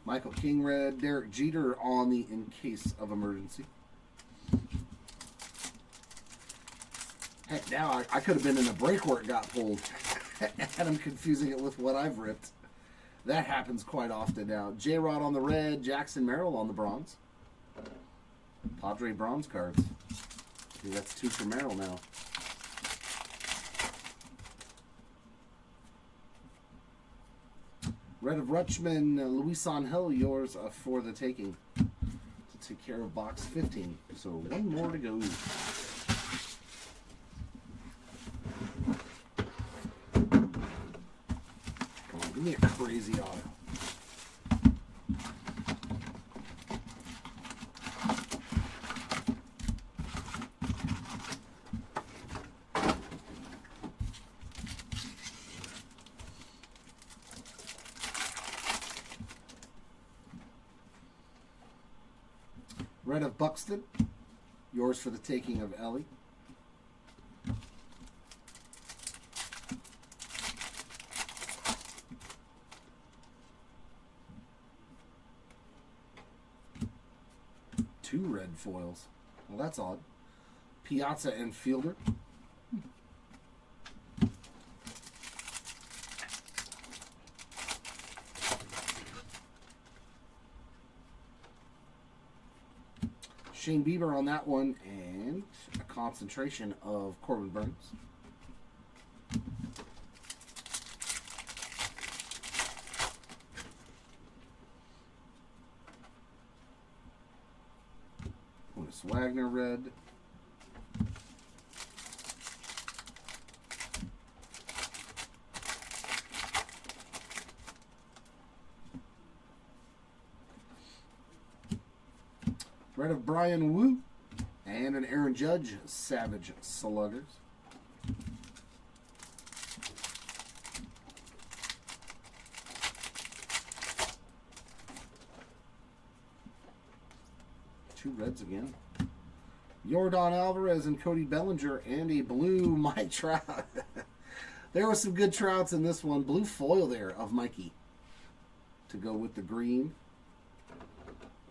Michael King red. Derek Jeter on the in case of emergency. Heck, now I could have been in a break where it got pulled. And I'm confusing it with what I've ripped. That happens quite often now. J-Rod on the red. Jackson Merrill on the bronze. Padre bronze cards. I think that's 2 for Merrill now. Red of Rutschman, Luis Angel, yours for the taking. To take care of box 15. So 1 more to go. Come on, give me a crazy auto. Red of Buxton, yours for the taking of Ellie. Two red foils. Well, that's odd. Piazza and Fielder. Shane Bieber on that one, and a concentration of Corbin Burns. Honus Wagner red. Red of Brian Wu, and an Aaron Judge Savage Sluggers. Two reds again. Yordan Alvarez and Cody Bellinger, and a blue Mike Trout. There were some good Trouts in this one. Blue foil there of Mikey to go with the green.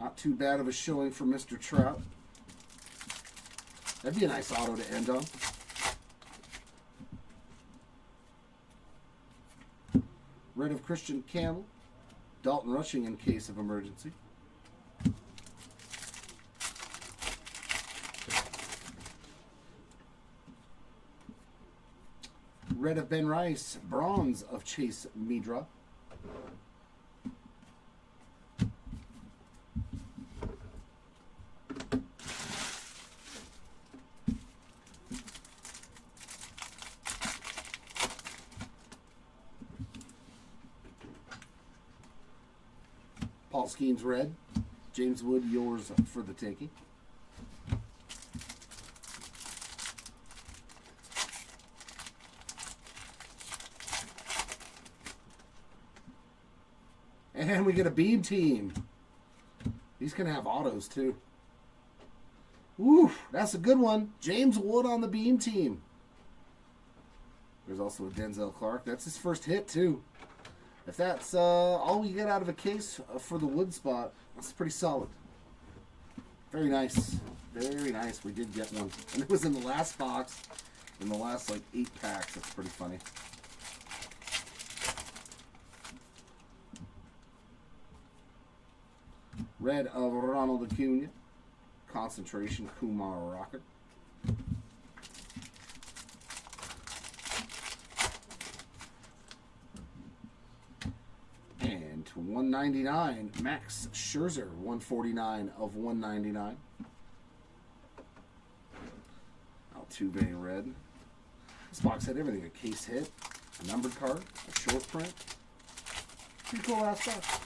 Not too bad of a showing for Mr. Trout. That'd be a nice auto to end on. Red of Christian Campbell. Dalton Rushing in case of emergency. Red of Ben Rice. Bronze of Chase Midra. Paul Skeens red. James Wood, yours for the taking. And we get a beam team. These can have autos too. Woo, that's a good one. James Wood on the beam team. There's also a Denzel Clark. That's his first hit too. If that's all we get out of a case for the Wood spot, that's pretty solid. Very nice. Very nice. We did get one. And it was in the last box, in the last like 8 packs. That's pretty funny. Red of Ronald Acuna. Concentration Kumar Rocker. And to 199, Max Scherzer, 149 of 199. Altuve red. This box had everything: a case hit, a numbered card, a short print. Pretty cool last box.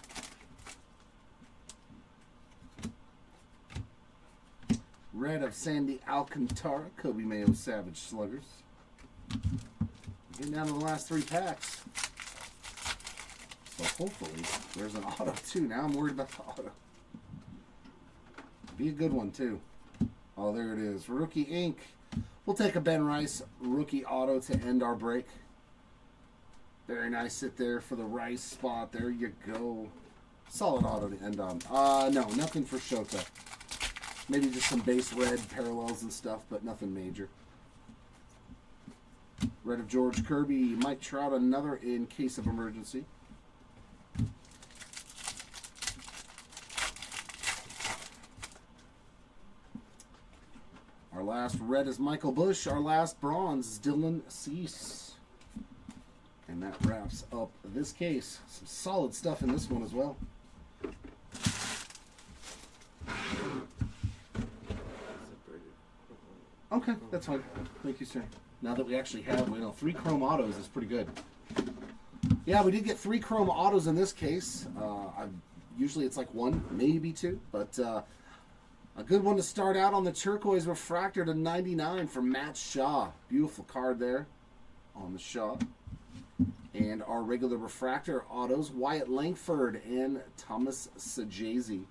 Red of Sandy Alcantara, Kobe Mayo Savage Sluggers. Getting down to the last 3 packs. So hopefully there's an auto too. Now I'm worried about the auto. Be a good one too. Oh, there it is. Rookie Ink. We'll take a Ben Rice rookie auto to end our break. Very nice sit there for the Rice spot. There you go. Solid auto to end on. No, nothing for Shota. Maybe just some base red parallels and stuff, but nothing major. Red of George Kirby, Mike Trout, another in case of emergency. Our last red is Michael Bush. Our last bronze is Dylan Cease. And that wraps up this case. Some solid stuff in this one as well. Okay, that's fine. Thank you, sir. Now that we actually have, 3 chrome autos is pretty good. Yeah, we did get 3 chrome autos in this case. Usually it's like 1, maybe 2, but a good one to start out on the turquoise refractor to 99 from Matt Shaw. Beautiful card there on the Shaw. And our regular refractor autos, Wyatt Langford and Thomas Sajazi.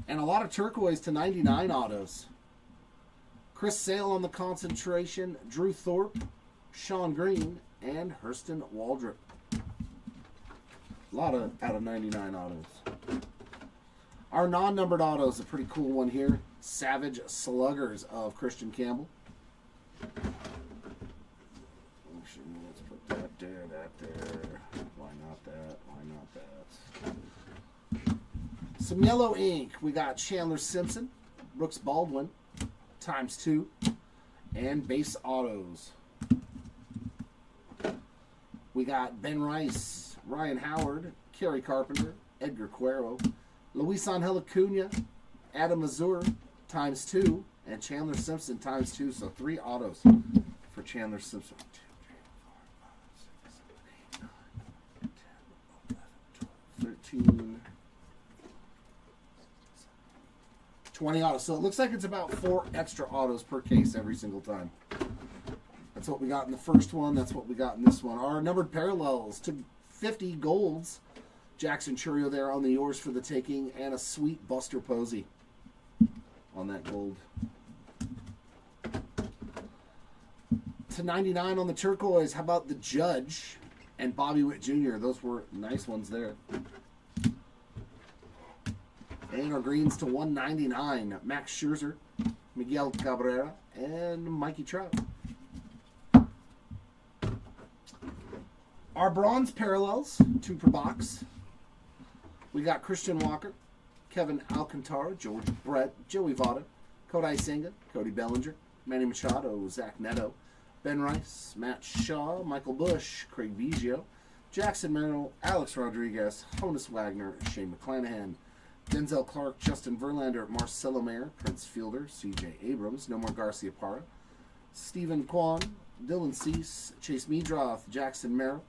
And a lot of turquoise to 99 autos. Chris Sale on the concentration, Drew Thorpe, Sean Green, and Hurston Waldrop. A lot of out of 99 autos. Our non-numbered auto is a pretty cool one here. Savage Sluggers of Christian Campbell. Let's put that there, that there. Why not that? Why not that? Some yellow ink. We got Chandler Simpson, Brooks Baldwin, ×2, and base autos. We got Ben Rice, Ryan Howard, Kerry Carpenter, Edgar Cuero, Luis Angel Acuna, Adam Mazur, ×2, and Chandler Simpson, ×2. So 3 autos for Chandler Simpson. 13, 20 autos. So it looks like it's about 4 extra autos per case every single time. That's what we got in the first one. That's what we got in this one. Our numbered parallels to 50 golds. Jackson Churio there on the yours for the taking, and a sweet Buster Posey on that gold. To 99 on the turquoise. How about the Judge and Bobby Witt Jr.? Those were nice ones there. And our greens to 199. Max Scherzer, Miguel Cabrera, and Mikey Trout. Our bronze parallels, 2 per box. We got Christian Walker, Kevin Alcantara, George Brett, Joey Votto, Kodai Senga, Cody Bellinger, Manny Machado, Zach Neto, Ben Rice, Matt Shaw, Michael Bush, Craig Biggio, Jackson Merrill, Alex Rodriguez, Honus Wagner, Shane McClanahan, Denzel Clark, Justin Verlander, Marcelo Mayer, Prince Fielder, C.J. Abrams, Nomar Garciaparra, Stephen Kwan, Dylan Cease, Chase Meadroth, Jackson Merrill,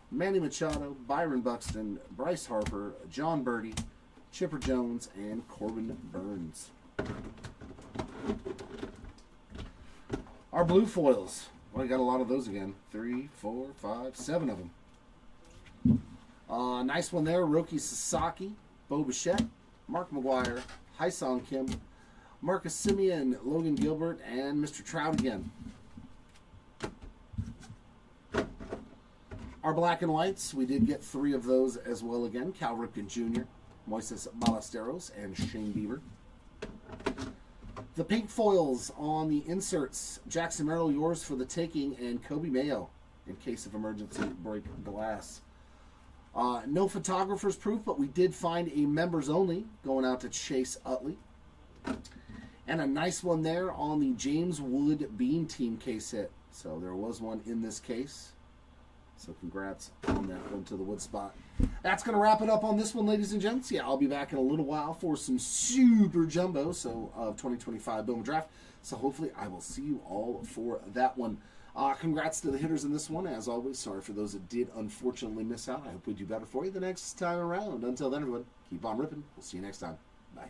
Manny Machado, Byron Buxton, Bryce Harper, John Birdie, Chipper Jones, and Corbin Burns. Our blue foils. Well, we got a lot of those again. 3, 4, 5, 7 of them. Nice one there. Roki Sasaki, Bo Bichette, Mark McGuire, Hyesung Kim, Marcus Semien, Logan Gilbert, and Mr. Trout again. Our black and whites, we did get 3 of those as well again. Cal Ripken Jr., Moises Ballesteros, and Shane Bieber. The pink foils on the inserts. Jackson Merrill, yours for the taking, and Kobe Mayo in case of emergency break glass. No photographer's proof, but we did find a members only going out to Chase Utley. And a nice one there on the James Wood Bean Team case hit. So there was one in this case. So congrats on that one to the wood spot. That's going to wrap it up on this one, ladies and gents. Yeah, I'll be back in a little while for some super jumbo, of 2025 Bowman Draft. So hopefully I will see you all for that one. Congrats to the hitters in this one. As always, sorry for those that did unfortunately miss out. I hope we do better for you the next time around. Until then, everyone, keep on ripping. We'll see you next time. Bye.